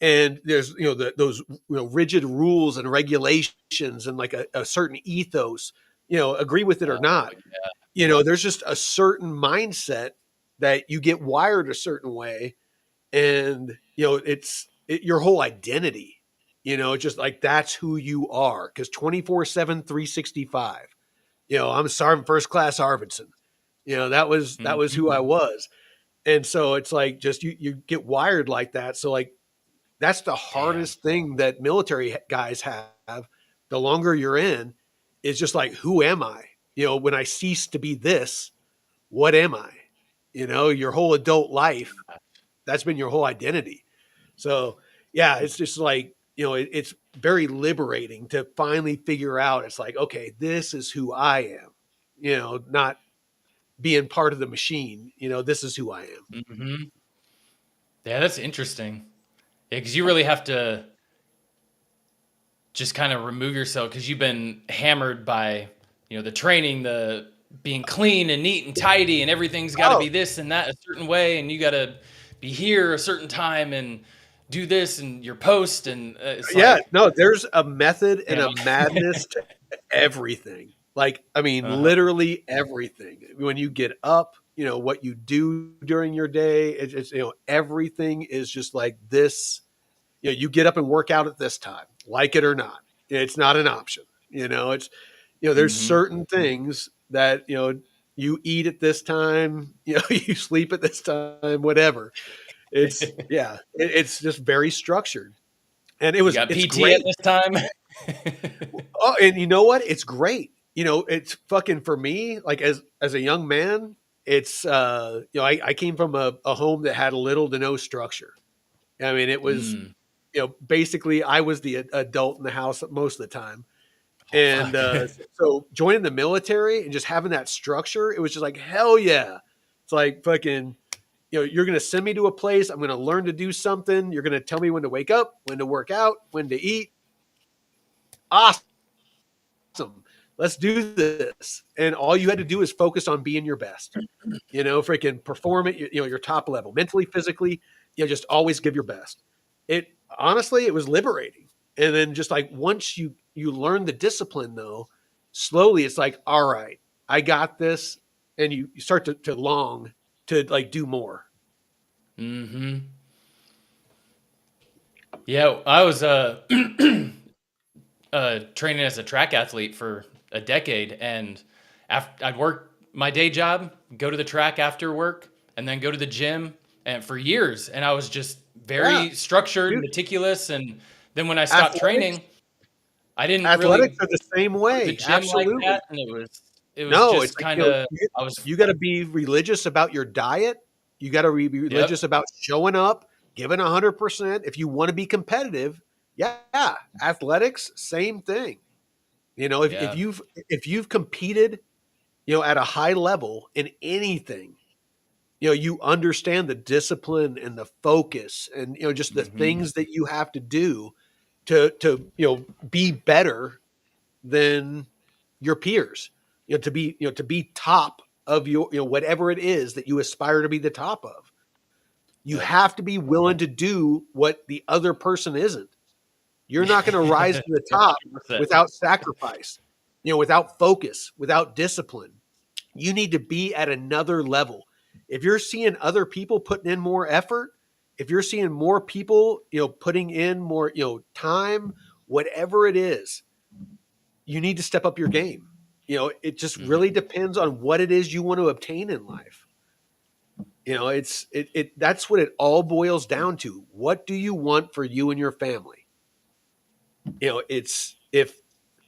and there's those rigid rules and regulations and like a certain ethos, agree with it or Oh, not, there's just a certain mindset that you get wired a certain way, and your whole identity, just like that's who you are, because 24/7 365, I'm Sergeant First Class Arvidsson, that was who I mhm. was. And so it's like just you get wired like that, so like that's the Damn. hardest thing that military guys have. The longer you're in, is just like, who am I? When I cease to be this, what am I? Your whole adult life, that's been your whole identity. So yeah, it's just like it's very liberating to finally figure out. It's like, okay, this is who I am, not being part of the machine. This is who I am. Mm-hmm. Yeah, that's interesting. Yeah, because you really have to just kind of remove yourself because you've been hammered by, the training, the being clean and neat and tidy, and everything's got to Oh, be this and that a certain way, and you got to be here a certain time and do this and your post, and it's yeah, like, no, there's a method and yeah. a madness to everything. Like, I mean, Uh-huh. literally everything. When you get up, what you do during your day, it's everything is just like this. You get up and work out at this time, like it or not. It's not an option. It's there's Mm-hmm. certain things that you eat at this time. You sleep at this time. Whatever. It's just very structured, and You got it's PT at great. this time. Oh, and you know what? It's great. It's fucking for me. Like as a young man, it's I came from a home that had little to no structure. I mean, it was Mm. basically I was the adult in the house most of the time. Oh And fuck. so joining the military and just having that structure, it was just like, hell yeah. It's like fucking, you're going to send me to a place. I'm going to learn to do something. You're going to tell me when to wake up, when to work out, when to eat. Awesome. Let's do this. And all you had to do is focus on being your best, freaking perform at your top level, mentally, physically, just always give your best. It honestly, it was liberating. And then just like once you learn the discipline though, slowly it's like, all right, I got this. And you start to long to like do more. Mm-hmm. Yeah, I was training as a track athlete for a decade, and I'd work my day job, go to the track after work, and then go to the gym, and for years. And I was just Yeah, very structured, dude. meticulous. And then when I stopped Athletics, training, I didn't athletics really are the same go to the way. gym like Absolutely. that, and it was No, it's just like, kind of you, I was you got to be religious about your diet. You got to be yep, religious about showing up, giving 100%. If you want to be competitive, yeah, athletics, same thing. If yeah, you've competed, at a high level in anything, you understand the discipline and the focus and just the hmm things that you have to do to be better than your peers, to be top of your, whatever it is that you aspire to be the top of. You yep. have to be willing to do what the other person isn't. You're not going to rise to the top 100%. without sacrifice, without focus, without discipline. You need to be at another level. If you're seeing other people putting in more effort, if you're seeing more people, putting in more, time, whatever it is, you need to step up your game. It just really Mhm. depends on what it is you want to obtain in life. That's what it all boils down to. What do you want for you and your family? It's if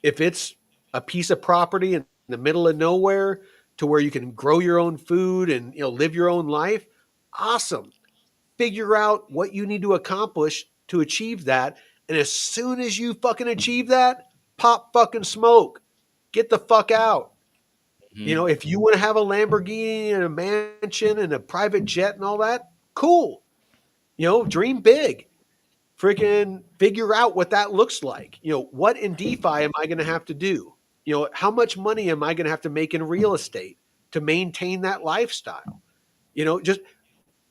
it's a piece of property in the middle of nowhere to where you can grow your own food and live your own life, awesome. Figure out what you need to accomplish to achieve that. And as soon as you fucking achieve that, pop fucking smoke. Get the fuck out. Mhm. If you want to have a Lamborghini and a mansion and a private jet and all that, cool. Dream big. Freaking figure out what that looks like. What in DeFi am I going to have to do? How much money am I going to have to make in real estate to maintain that lifestyle? Just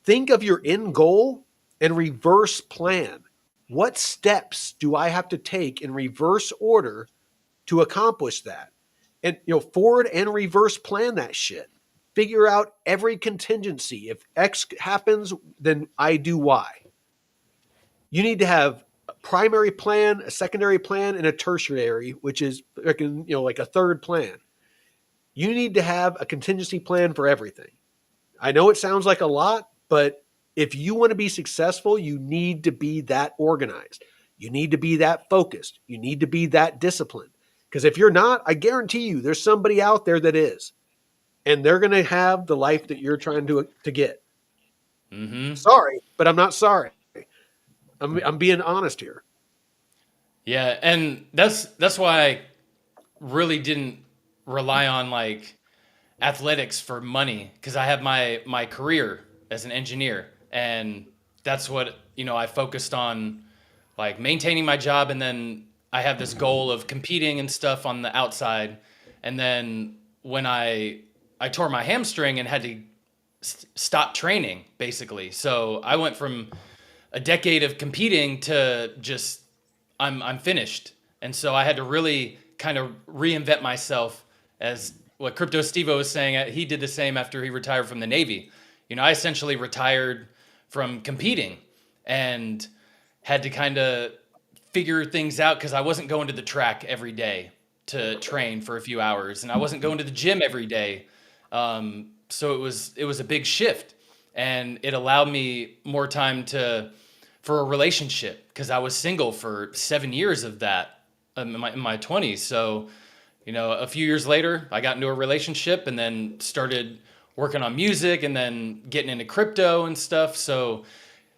think of your end goal and reverse plan. What steps do I have to take in reverse order to accomplish that? And forward and reverse plan that shit. Figure out every contingency. If X happens, then I do Y. You need to have a primary plan, a secondary plan, and a tertiary, which is like a third plan. You need to have a contingency plan for everything. I know it sounds like a lot, but if you want to be successful, you need to be that organized. You need to be that focused. You need to be that disciplined. Because if you're not, I guarantee you there's somebody out there that is. And they're going to have the life that you're trying to get. Mhm. Sorry, but I'm not sorry. I'm being honest here. Yeah, and that's why I really didn't rely on like athletics for money because I have my career as an engineer, and that's what I focused on, like maintaining my job, and then I have this goal of competing and stuff on the outside, and then when I tore my hamstring and had to stop training basically, so I went from a decade of competing to just I'm finished. And so I had to really kind of reinvent myself as what Crypto Stevo was saying. He did the same after he retired from the Navy. I essentially retired from competing and had to kind of figure things out because I wasn't going to the track every day to train for a few hours, and I wasn't going to the gym every day. So it was a big shift, and it allowed me more time for a relationship because I was single for 7 years of that in my 20s. So, a few years later, I got into a relationship and then started working on music and then getting into crypto and stuff. So,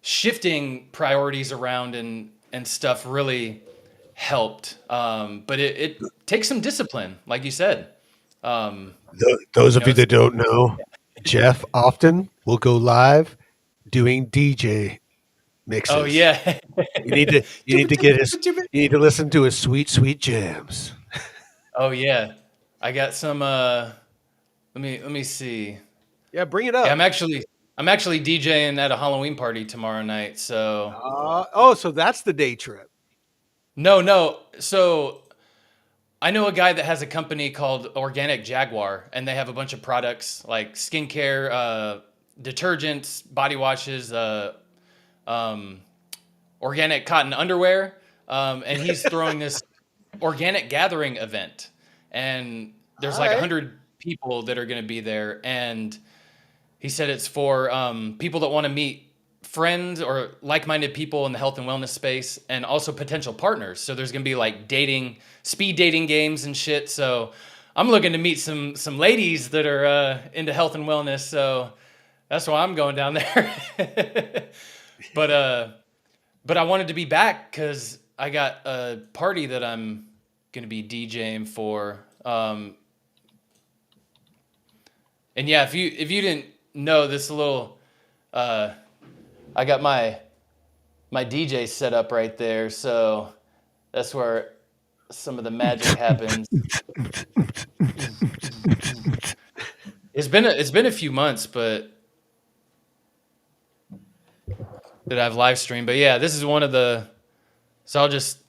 shifting priorities around and stuff really helped. But it takes some discipline, like you said. Those of you It's, that don't know, Jeff often will go live doing DJ mixes. oh yeah. You need to get his. You need to listen to his sweet jams. Oh yeah. I got some let me see. Yeah, bring it up. Yeah, I'm actually DJing at a Halloween party tomorrow night. So So that's the day trip. no. So I know a guy that has a company called Organic Jaguar, and they have a bunch of products like skincare, detergents, body washes, organic cotton underwear, and he's throwing this organic gathering event, and there's like 100 people that are going to be there, and he said it's for people that want to meet friends or like-minded people in the health and wellness space, and also potential partners. So there's going to be like speed dating games and shit. So I'm looking to meet some ladies that are into health and wellness. So that's why I'm going down there. But I wanted to be back because I got a party that I'm going to be DJing for. And yeah, if you didn't know this little, I got my DJ set up right there, so that's where some of the magic happens. It's been a few months, but that I've live streamed. But yeah, this is one of the. So I'll just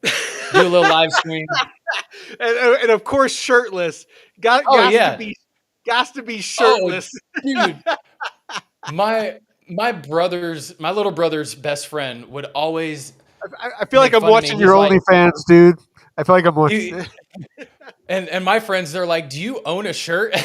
do a little live stream. and of course, shirtless. Got Yeah. to be shirtless. Oh, dude. My little brother's best friend would always. I feel like I'm watching your OnlyFans, dude. I feel like I'm watching. And my friends, they're like, "Do you own a shirt?"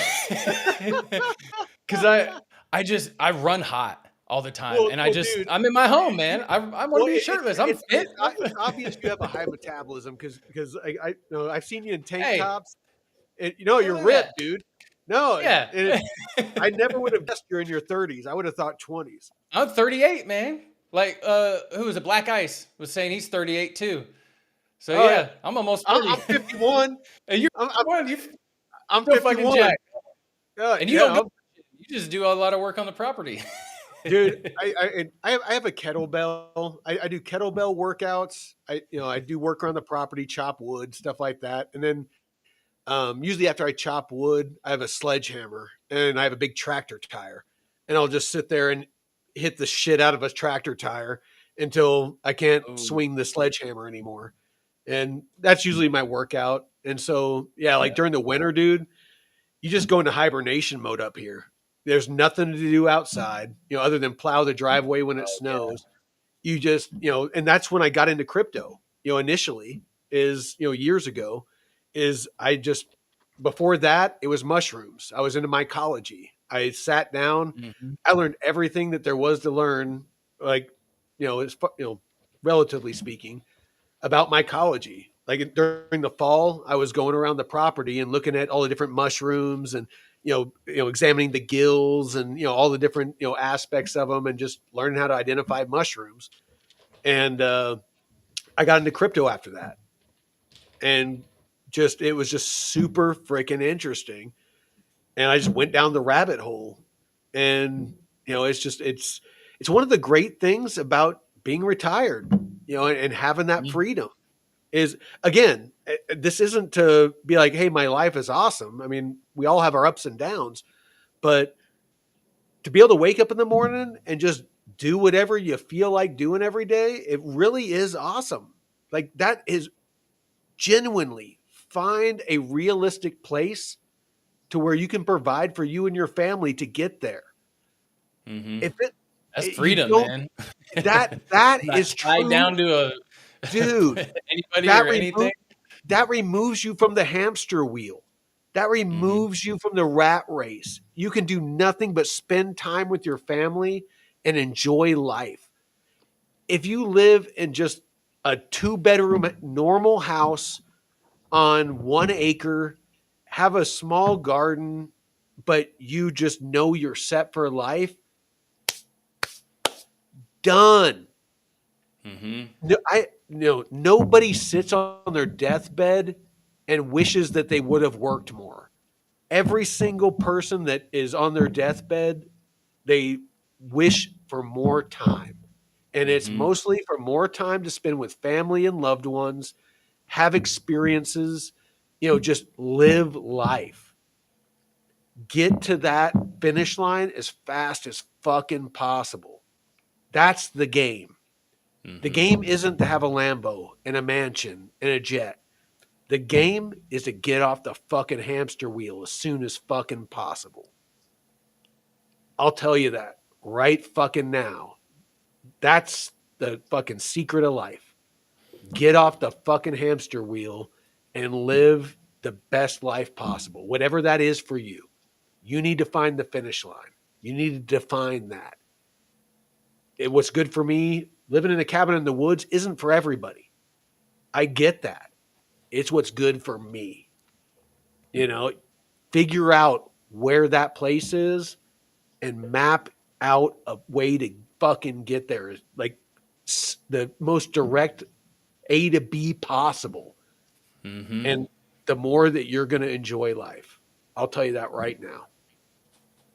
Because I run hot all the time, dude, I'm in my home, man. I want to be shirtless. I'm fit. It's obvious you have a high metabolism because I know I've seen you in tank tops. And, you're ripped, dude. No, yeah. I never would have guessed you're in your 30s. I would have thought 20s. I'm 38, man. Like, who was it? Black Ice was saying he's 38 too. So yeah, I'm almost 30. I'm 51. And I'm still 51. Jack. And you don't you just do a lot of work on the property. Dude, I have a kettlebell. I do kettlebell workouts. I do work around the property, chop wood, stuff like that. And then usually after I chop wood, I have a sledgehammer and I have a big tractor tire. And I'll just sit there and hit the shit out of a tractor tire until I can't swing the sledgehammer anymore. And that's usually my workout. And so, like during the winter, dude, you just go into hibernation mode up here. There's nothing to do outside, other than plow the driveway when it snows. You just, and that's when I got into crypto, initially is, years ago before that, it was mushrooms. I was into mycology. I sat down, I learned everything that there was to learn, like, relatively speaking, about mycology. Like during the fall, I was going around the property and looking at all the different mushrooms and, examining the gills and, all the different, aspects of them and just learning how to identify mushrooms. And I got into crypto after that, and it was just super freaking interesting. And I just went down the rabbit hole, and it's one of the great things about being retired, and having that Mhm. freedom is, again, this isn't to be like, hey, my life is awesome. I mean, we all have our ups and downs, but to be able to wake up in the morning and just do whatever you feel like doing every day, it really is awesome. Like, that is genuinely, find a realistic place to where you can provide for you and your family to get there. Mhm. If it, That's you freedom, don't, man. that Not is tied true, down to a dude. anybody That or remove anything. that removes you from the hamster wheel. That Mhm. removes you from the rat race. You can do nothing but spend time with your family and enjoy life. If you live in just a 2-bedroom normal house on 1 acre, have a small garden, but you just know you're set for life, done. Mhm. Nobody sits on their deathbed and wishes that they would have worked more. Every single person that is on their deathbed, they wish for more time. And it's Mhm. mostly for more time to spend with family and loved ones, have experiences, just live life. Get to that finish line as fast as fucking possible. That's the game. The Mhm. game isn't to have a Lambo and a mansion and a jet. The game is to get off the fucking hamster wheel as soon as fucking possible. I'll tell you that right fucking now. That's the fucking secret of life. Get off the fucking hamster wheel and live the best life possible, whatever that is for you. You need to find the finish line. You need to define that. What's good for me, living in a cabin in the woods, isn't for everybody. I get that. It's what's good for me. You know, Figure out where that place is and map out a way to fucking get there. Like, the most direct A to B possible. Mhm. And the more that you're going to enjoy life. I'll tell you that right now.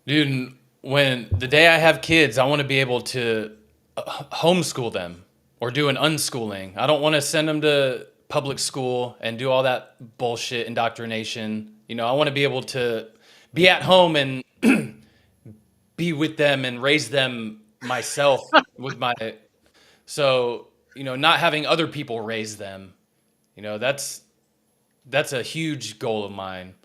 Dude, when the day I have kids, I want to be able to homeschool them or do an unschooling. I don't want to send them to public school and do all that bullshit indoctrination. I want to be able to be at home and be with them and raise them myself with my so, not having other people raise them. That's a huge goal of mine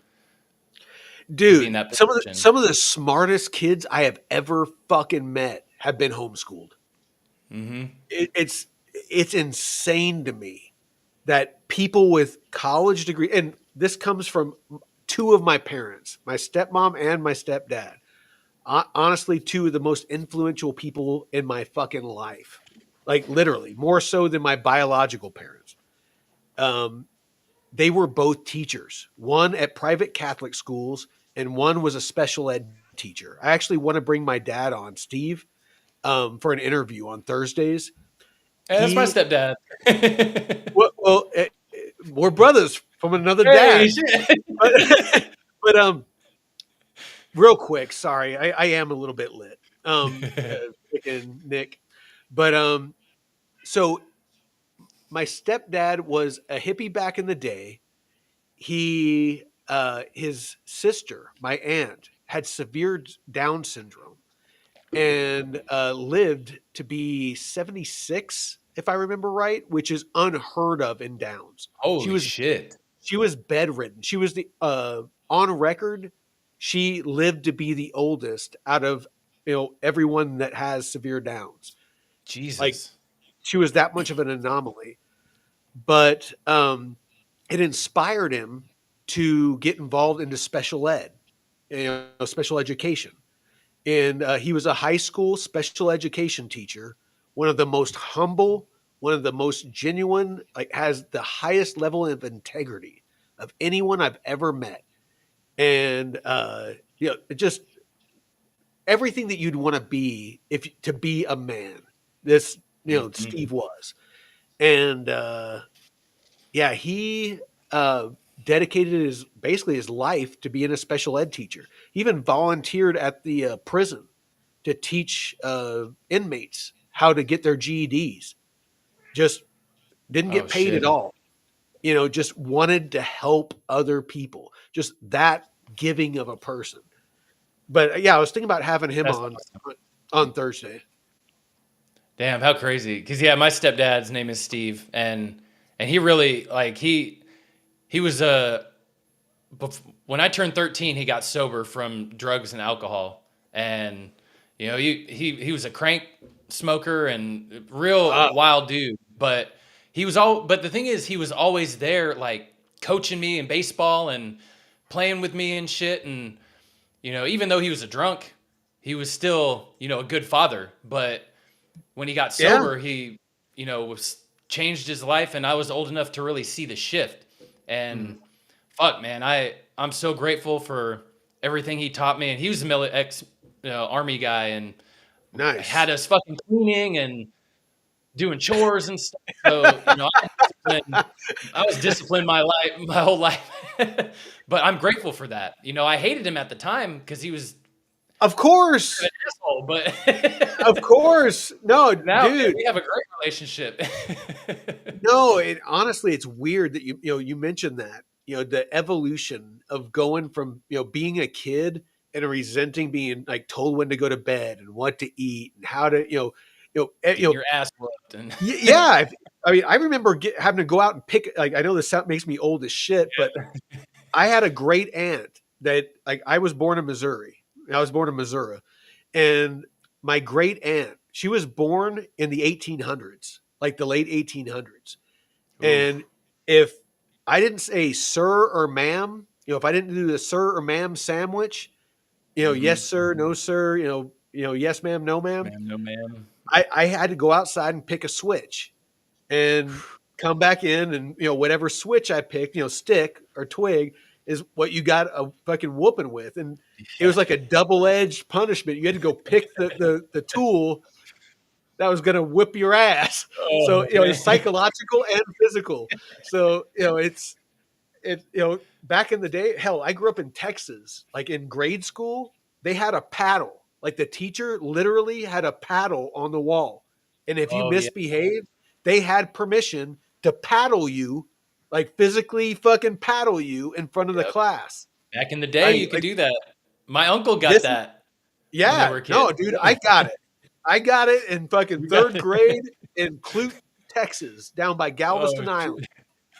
to be in Dude, that some of the position. some of the smartest kids I have ever fucking met have been homeschooled. Mhm. It's insane to me that people with college degree, and this comes from two of my parents, my stepmom and my stepdad. Honestly, two of the most influential people in my fucking life. Like, literally, more so than my biological parents. Um, they were both teachers, one at private Catholic schools, and one was a special ed teacher. I actually want to bring my dad on, Steve, for an interview on Thursdays. Hey, that's my He, stepdad. we're brothers from another Hey, dad. shit. But, but real quick, sorry, I am a little bit lit, freaking Nick. But so my stepdad was a hippie back in the day. His sister, my aunt, had severe Down syndrome and lived to be 76, if I remember right, which is unheard of in Downs. She Holy was shit. she was bedridden. She was the on record. She lived to be the oldest out of everyone that has severe Downs. Like, Jesus. she was that much of an anomaly. But it inspired him to get involved into special ed, special education. And he was a high school special education teacher, one of the most humble, one of the most genuine, like, has the highest level of integrity of anyone I've ever met. And just everything that you'd want to be, if to be a man. This Mhm. Steve was. and yeah, he dedicated his life to being a special ed teacher. He even volunteered at the prison to teach inmates how to get their GEDs. Just didn't Oh get paid at shit. all. You know, just wanted to help other people. Just that giving of a person. But yeah, I was thinking about having him That's awesome. on Thursday. Damn, how crazy. Cause yeah, my stepdad's name is Steve, and he really like he was when I turned 13, he got sober from drugs and alcohol. And you know, he was a crank smoker and real Wow. wild dude, but but the thing is he was always there like coaching me in baseball and playing with me and shit. And you know, even though he was a drunk, he was still, you know, a good father. But when he got Yeah. sober, he, you know, was changed his life, and I was old enough to really see the shift. Mm. And fuck, man, I'm so grateful for everything he taught me. And he was a ex, you know, army guy, and Nice. had us fucking cleaning and doing chores and stuff. So you know, I was disciplined my whole life. But I'm grateful for that. You know, I hated him at the time because he was Of course. an asshole, Of but course. No, now, man, dude. we have a great relationship. No, honestly, it's weird that you mentioned that. You know, the evolution of going from, being a kid and resenting being like told when to go to bed and what to eat and how to, Getting your ass whooped and yeah. I mean, I remember having to go out and pick, like, I know this sound makes me old as shit, but I had a great aunt that, like, I was born in Missouri. I was born in Missouri. And my great aunt, she was born in the 1800s, like the late 1800s. oof. And if I didn't say sir or ma'am, if I didn't do the sir or ma'am sandwich, Mhm. yes sir, no sir, yes ma'am, no ma'am, Ma'am, no ma'am. I had to go outside and pick a switch and come back in, and whatever switch I picked, stick or twig, is what you got a fucking whooping with. And it Yeah. was like a double-edged punishment. You had to go pick the tool that was going to whip your ass. So Oh, man. it's psychological and physical. So back in the day, hell, I grew up in Texas. Like in grade school, they had a paddle. Like the teacher literally had a paddle on the wall, and if you Oh, yeah. misbehaved, they had permission to paddle you, like physically fucking paddle you in front of the Yep. class. Back in the day, I you could like do that. My uncle got this. that when they Yeah, were kids. no, dude, I got it. I got it in fucking You got third it. grade in Clute, Texas, down by Oh, Galveston Island.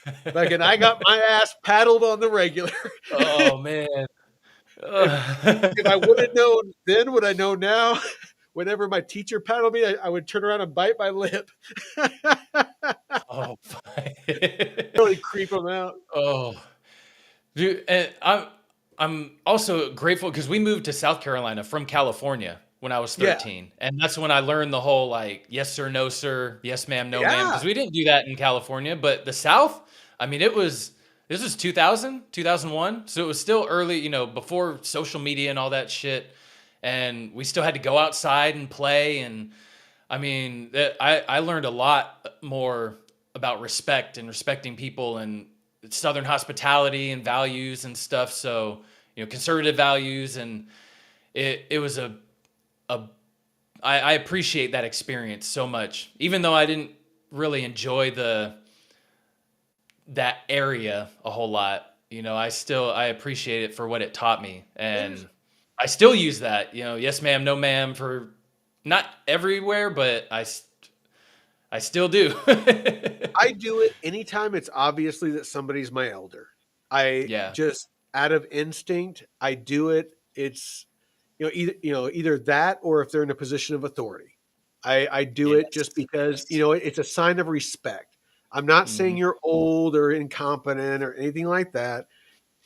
shit. Fucking, I got my ass paddled on the regular. Oh, man. if Ugh. if I would have known then what I know now, whenever my teacher paddled me, I would turn around and bite my lip. Oh, fuck. Really creep them out. Oh. Dude, and I'm also grateful because we moved to South Carolina from California when I was Yeah, 13. And that's when I learned the whole like yes sir, no sir, yes ma'am, no ma'am. yeah, Because we didn't do that in California. But the South, I mean, this was 2000, 2001. So it was still early, you know, before social media and all that shit. And we still had to go outside and play. And I mean, I learned a lot more about respect and respecting people and Southern hospitality and values and stuff. So, you know, conservative values. And it was a I appreciate that experience so much, even though I didn't really enjoy that area a whole lot. You know, I appreciate it for what it taught me. there's And I still use that, you know, yes ma'am, no ma'am, for not everywhere, but I still do. I do it anytime it's obviously that somebody's my elder. I Yeah. just, out of instinct, I do it. It's either that, or if they're in a position of authority. I do it Yes. just because Yes. it's a sign of respect. I'm not saying Mhm. you're old or incompetent or anything like that.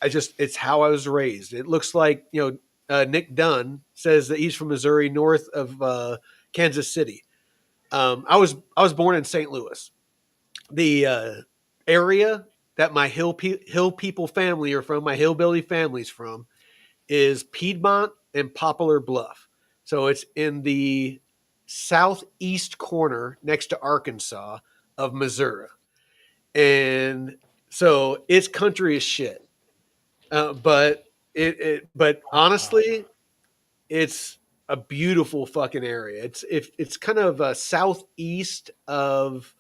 It's how I was raised. It looks like, Nick Dunn says that he's from Missouri, north of Kansas City. I was born in St. Louis. The area that my hill people family are from, my hillbilly family's from, is Piedmont and Poplar Bluff. So it's in the southeast corner next to Arkansas, of Missouri, and so it's country as shit. But honestly, it's a beautiful fucking area. It's kind of southeast of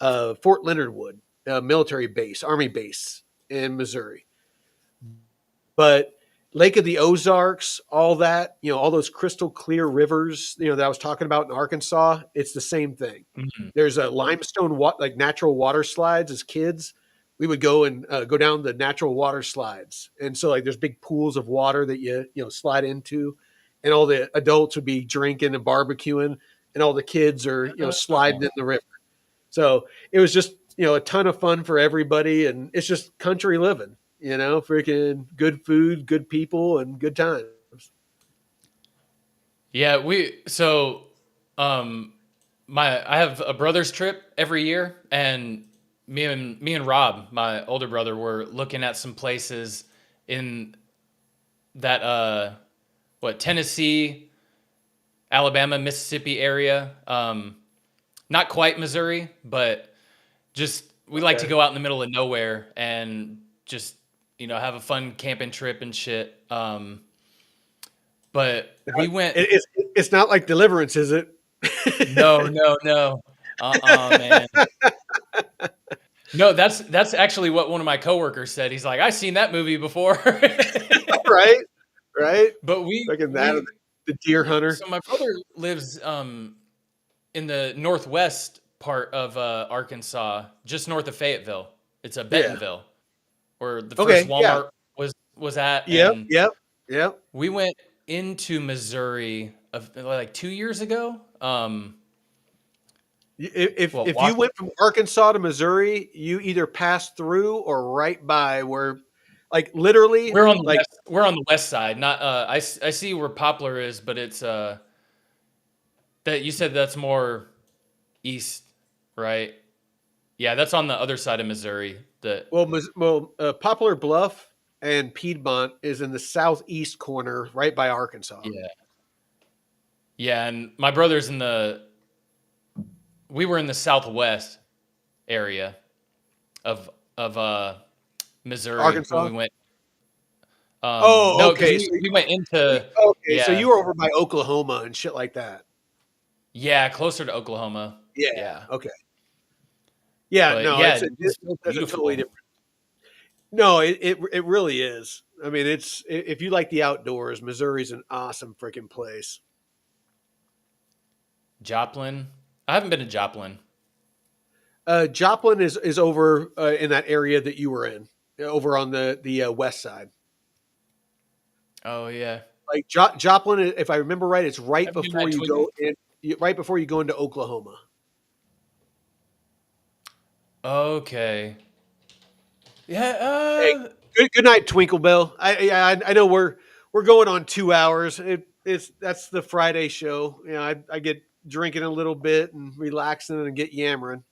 Fort Leonard Wood, military base, army base in Missouri. But Lake of the Ozarks, all that, all those crystal clear rivers, that I was talking about in Arkansas, it's the same thing. Mhm. There's a limestone, like natural water slides. As kids, we would go and go down the natural water slides, and so like there's big pools of water that you slide into, and all the adults would be drinking and barbecuing, and all the kids are sliding in the river. So it was just a ton of fun for everybody, and it's just country living. Freaking good food, good people, and good times. Yeah, um I have a brother's trip every year, and me and Rob, my older brother, were looking at some places in that Tennessee, Alabama, Mississippi area. Not quite Missouri, but just we like to Okay. go out in the middle of nowhere and just have a fun camping trip and shit. But we went. It's not like Deliverance, is it? No, no, no. Man. No, that's actually what one of my coworkers said. He's like, I've seen that movie before. Right, right. But we Fucking that, we the Deer Hunter. so my brother lives in the northwest part of Arkansas, just north of Fayetteville. It's a Yeah. Bentonville, where the Okay. first Yeah. Walmart was at. Yep. And Yep. Yep. we went into Missouri like 2 years ago. If Well, you went from Arkansas to Missouri, you either passed through or right by where, like literally, we're on the like west. We're on the west side. Not I see where Poplar is, but it's that you said that's more east, right? Yeah, that's on the other side of Missouri. Poplar Bluff and Piedmont is in the southeast corner, right by Arkansas. Yeah, yeah, and my brother's we were in the southwest area of Missouri Arkansas. when we went. Oh, No, because okay. we went into Okay, so yeah, you were over by Oklahoma and shit like that. yeah, closer to Oklahoma. Yeah. Yeah, Okay. Yeah. but No, yeah, that's it's so a totally beautiful. different. No, it really is. I mean, if you like the outdoors, Missouri's an awesome freaking place. Joplin. I haven't been to Joplin. Joplin is over in that area that you were in, over on the west side. Oh yeah, Like Joplin, if I remember right, it's right have you before met you Twiggy? go in, right before you go into Oklahoma. Okay. Yeah. Hey, good night, Twinkle Bell. I know we're going on 2 hours. That's the Friday show. I get drinking a little bit and relaxing and get yammering.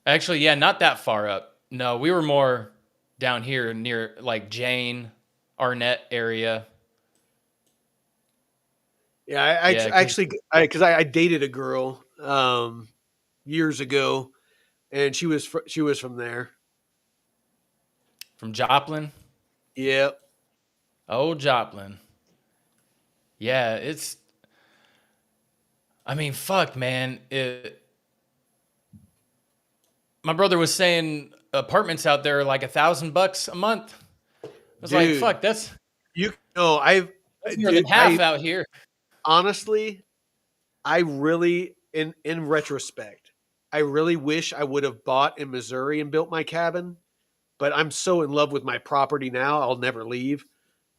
Actually, yeah, not that far up. No, we were more down here near like Jane, Arnett area. Yeah, Yeah, because I dated a girl years ago, and she was from there. from Joplin. Yep. Oh, Joplin. Yeah, it's. I mean, fuck, man. My brother was saying apartments out there are like $1,000 a month. I was like, Dude, fuck, that's that's more than dude, half out here. honestly, I really, in retrospect, I really wish I would have bought in Missouri and built my cabin. But I'm so in love with my property now, I'll never leave.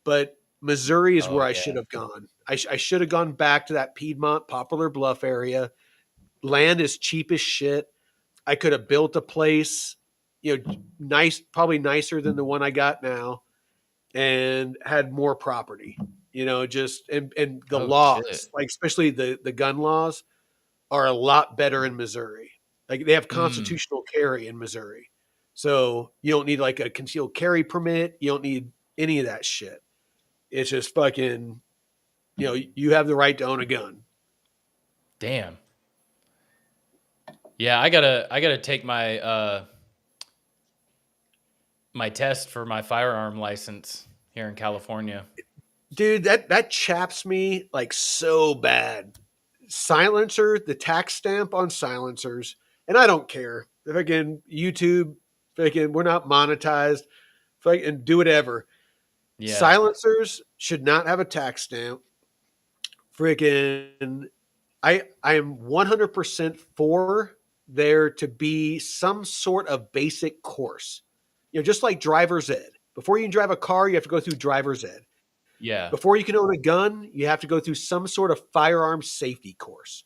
But Missouri is Oh where I yeah. should have gone. I should have gone back to that Piedmont, Poplar Bluff area. Land is cheap as shit. I could have built a place, nice, probably nicer than the one I got now, and had more property. Just and the Oh shit. laws, like especially the gun laws, are a lot better in Missouri. Like they have Mm. constitutional carry in Missouri. So you don't need like a concealed carry permit. You don't need any of that shit. It's just fucking, you have the right to own a gun. Damn. Yeah, I gotta take my my test for my firearm license here in California. Dude, that chaps me like so bad. Silencer, the tax stamp on silencers, and I don't care. If again, YouTube, again, we're not monetized. And do whatever. Yeah. Silencers should not have a tax stamp. Freaking, I am 100% for there to be some sort of basic course. Just like driver's ed. Before you can drive a car, you have to go through driver's ed. Yeah. Before you can own a gun, you have to go through some sort of firearm safety course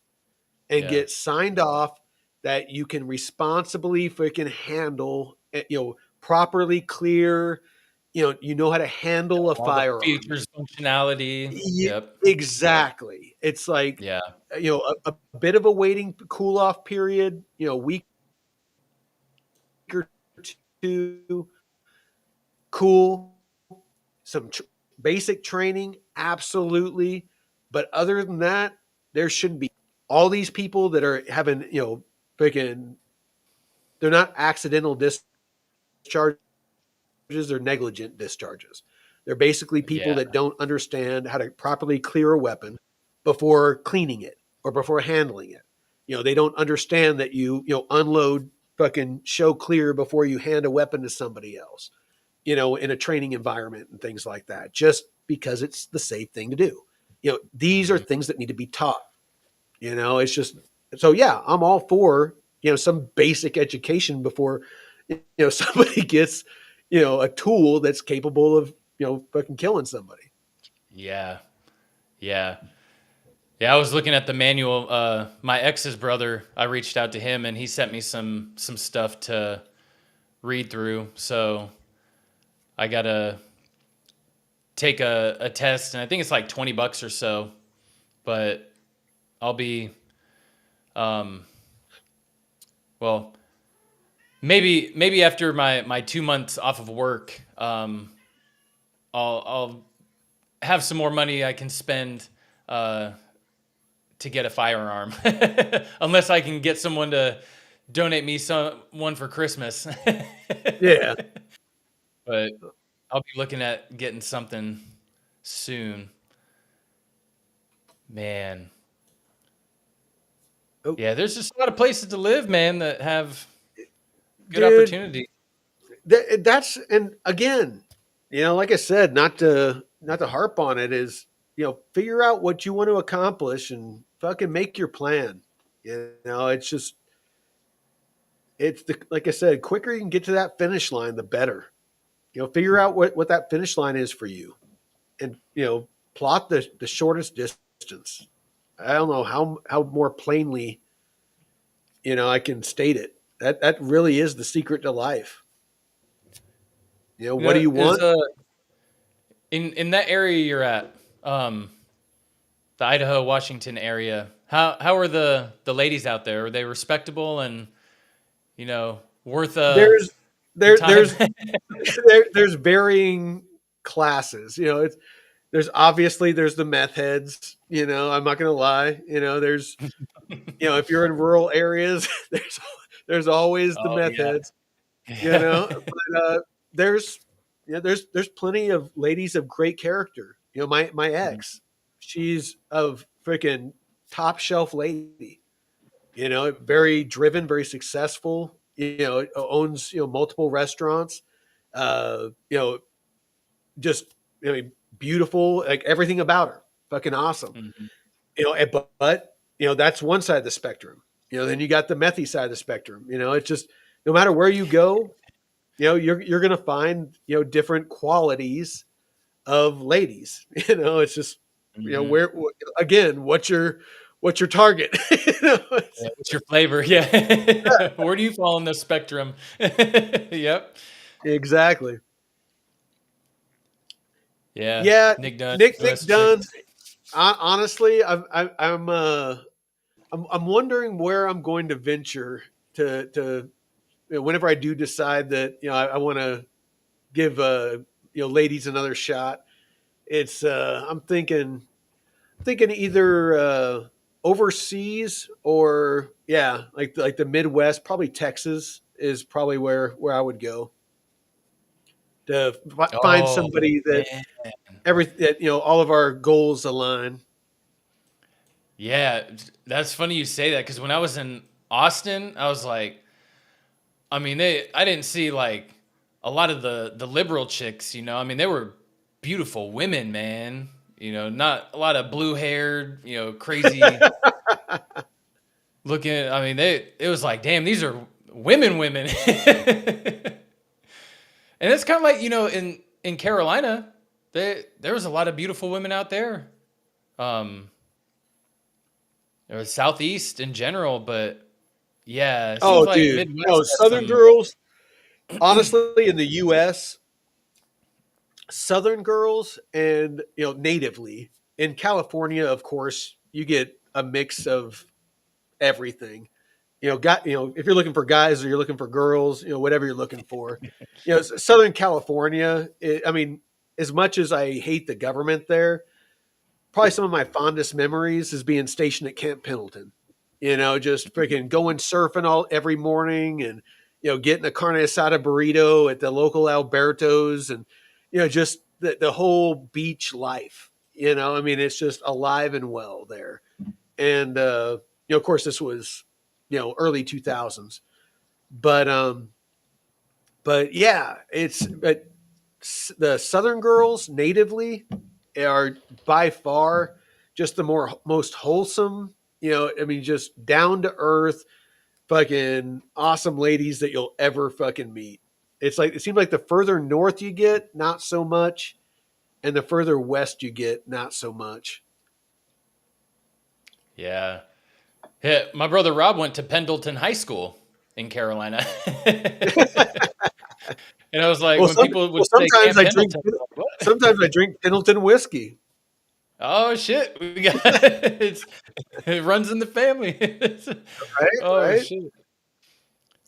and Yeah. get signed off that you can responsibly freaking handle, properly clear, you know how to handle a All the firearm. features, functionality. Yep. Exactly. It's like, Yeah. a bit of a waiting cool off period, a week or two, cool, some basic training, absolutely. But other than that, there shouldn't be all these people that are having, freaking, they're not accidental discharges, they're negligent discharges. They're basically people Yeah. that don't understand how to properly clear a weapon before cleaning it or before handling it. They don't understand that unload, fucking show clear before you hand a weapon to somebody else, in a training environment and things like that, just because it's the safe thing to do. These are Mhm. things that need to be taught. It's just, so yeah, I'm all for, some basic education before, somebody gets, a tool that's capable of, fucking killing somebody. Yeah. Yeah. Yeah, I was looking at the manual. My ex's brother, I reached out to him and he sent me some stuff to read through. So I gotta take a test, and I think it's like $20 or so. But I'll be, um, well, maybe after my 2 months off of work, I'll have some more money I can spend to get a firearm, unless I can get someone to donate me one for Christmas. Yeah. But I'll be looking at getting something soon. Man. Oh, Yeah, there's just a lot of places to live, man, that have good dude, opportunity. that's, and again, like I said, not to harp on it, is, figure out what you want to accomplish and fucking make your plan. It's just, like I said, quicker you can get to that finish line, the better. Figure out what that finish line is for you, and plot the shortest distance. I don't know how more plainly, I can state it. That really is the secret to life. You What do know, you is want? in that area you're at, the Idaho, Washington area, how are the ladies out there? Are they respectable and, worth There's the there time? there's there's varying classes. There's the meth heads. I'm not gonna lie. There's, if you're in rural areas, there's always the Oh meth yeah. heads. Yeah. But there's there's plenty of ladies of great character. My ex, she's of freaking top shelf lady. Very driven, very successful. Owns multiple restaurants. Uh, you know, just, beautiful, like everything about her, fucking awesome. Mhm. But that's one side of the spectrum. Then you got the methy side of the spectrum. It's just, no matter where you go, you're gonna find, different qualities of ladies. It's just, Mhm. where, again, what's your target? Yeah, what's your flavor? Yeah. Where do you fall on the spectrum? Yep. Exactly. Yeah. Yeah, Nick Dunn, Nick US Dunn. chicks. Honestly, I'm wondering where I'm going to venture to whenever I do decide that, I want to give, ladies another shot. It's I'm thinking either. overseas or like the Midwest, probably Texas is probably where I would go to find Oh somebody that man. all of our goals align. Yeah, that's funny you say that because when I was in Austin, I was like, I mean, I didn't see like a lot of the liberal chicks, I mean, they were beautiful women, man. Not a lot of blue haired, crazy looking. I mean, it was like, damn, these are women. And it's kind of like, in Carolina, there was a lot of beautiful women out there. There was Southeast in general, but yeah, it seems Oh, like dude, no, Midwest has Southern some. girls. Honestly, in the U.S., Southern girls and natively in California, of course, you get a mix of everything. If you're looking for guys or you're looking for girls, whatever you're looking for. Southern California. I mean, as much as I hate the government there, probably some of my fondest memories is being stationed at Camp Pendleton. Just freaking going surfing every morning and getting a carne asada burrito at the local Alberto's and just the whole beach life. I mean, it's just alive and well there. And of course, this was early 2000s, but yeah, but the Southern girls natively are by far just the most wholesome. I mean, just down to earth, fucking awesome ladies that you'll ever fucking meet. It seems like the further north you get, not so much, and the further west you get, not so much. Yeah. Yeah, my brother Rob went to Pendleton High School in Carolina. And I was like, Well, when people would say sometimes Camp I drink. Pendleton, I was like, what? Sometimes I drink Pendleton whiskey. Oh shit, we got it runs in the family. Right, Oh right, shit.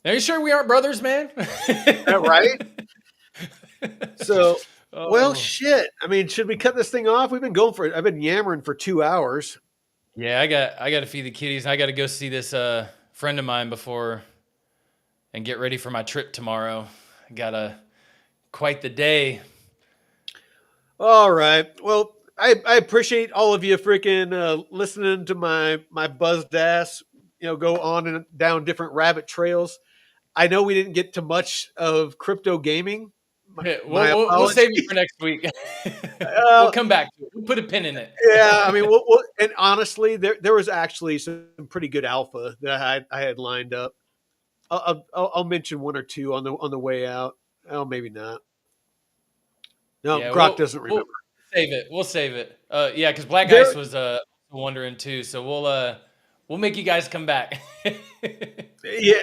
Are you sure we aren't brothers, man? right. So, well, Oh. shit. I mean, should we cut this thing off? We've been going for it. I've been yammering for 2 hours. Yeah, I got to feed the kitties. I got to go see this friend of mine before and get ready for my trip tomorrow. I got quite the day. All right. Well, I appreciate all of you freaking listening to my buzzed ass, go on and down different rabbit trails. I know we didn't get to much of crypto gaming. Yeah, My we'll save it apologies. for next week. We'll Uh, come back to it. We'll put a pin in it. yeah, I mean, and honestly, there was actually some pretty good alpha that I had lined up. I'll mention one or two on the way out. Oh, maybe not. No, Yeah, Grok doesn't remember. save it. We'll save it. Yeah, because Black There, Ice was wondering too. So we'll make you guys come back. yeah.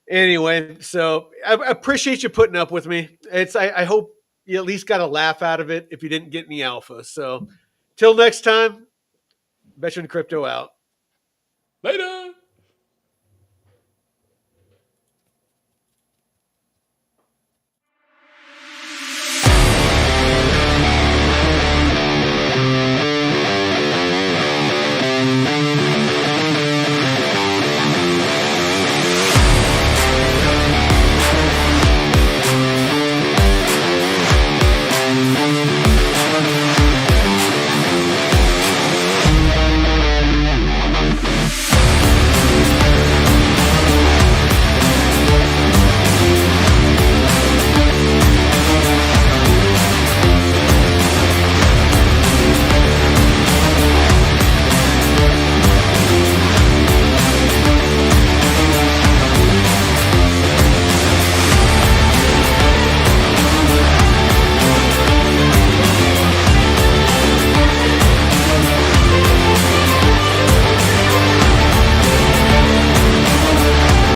Anyway, so I appreciate you putting up with me. I hope you at least got a laugh out of it if you didn't get any alpha. So till next time, Veteran Crypto out.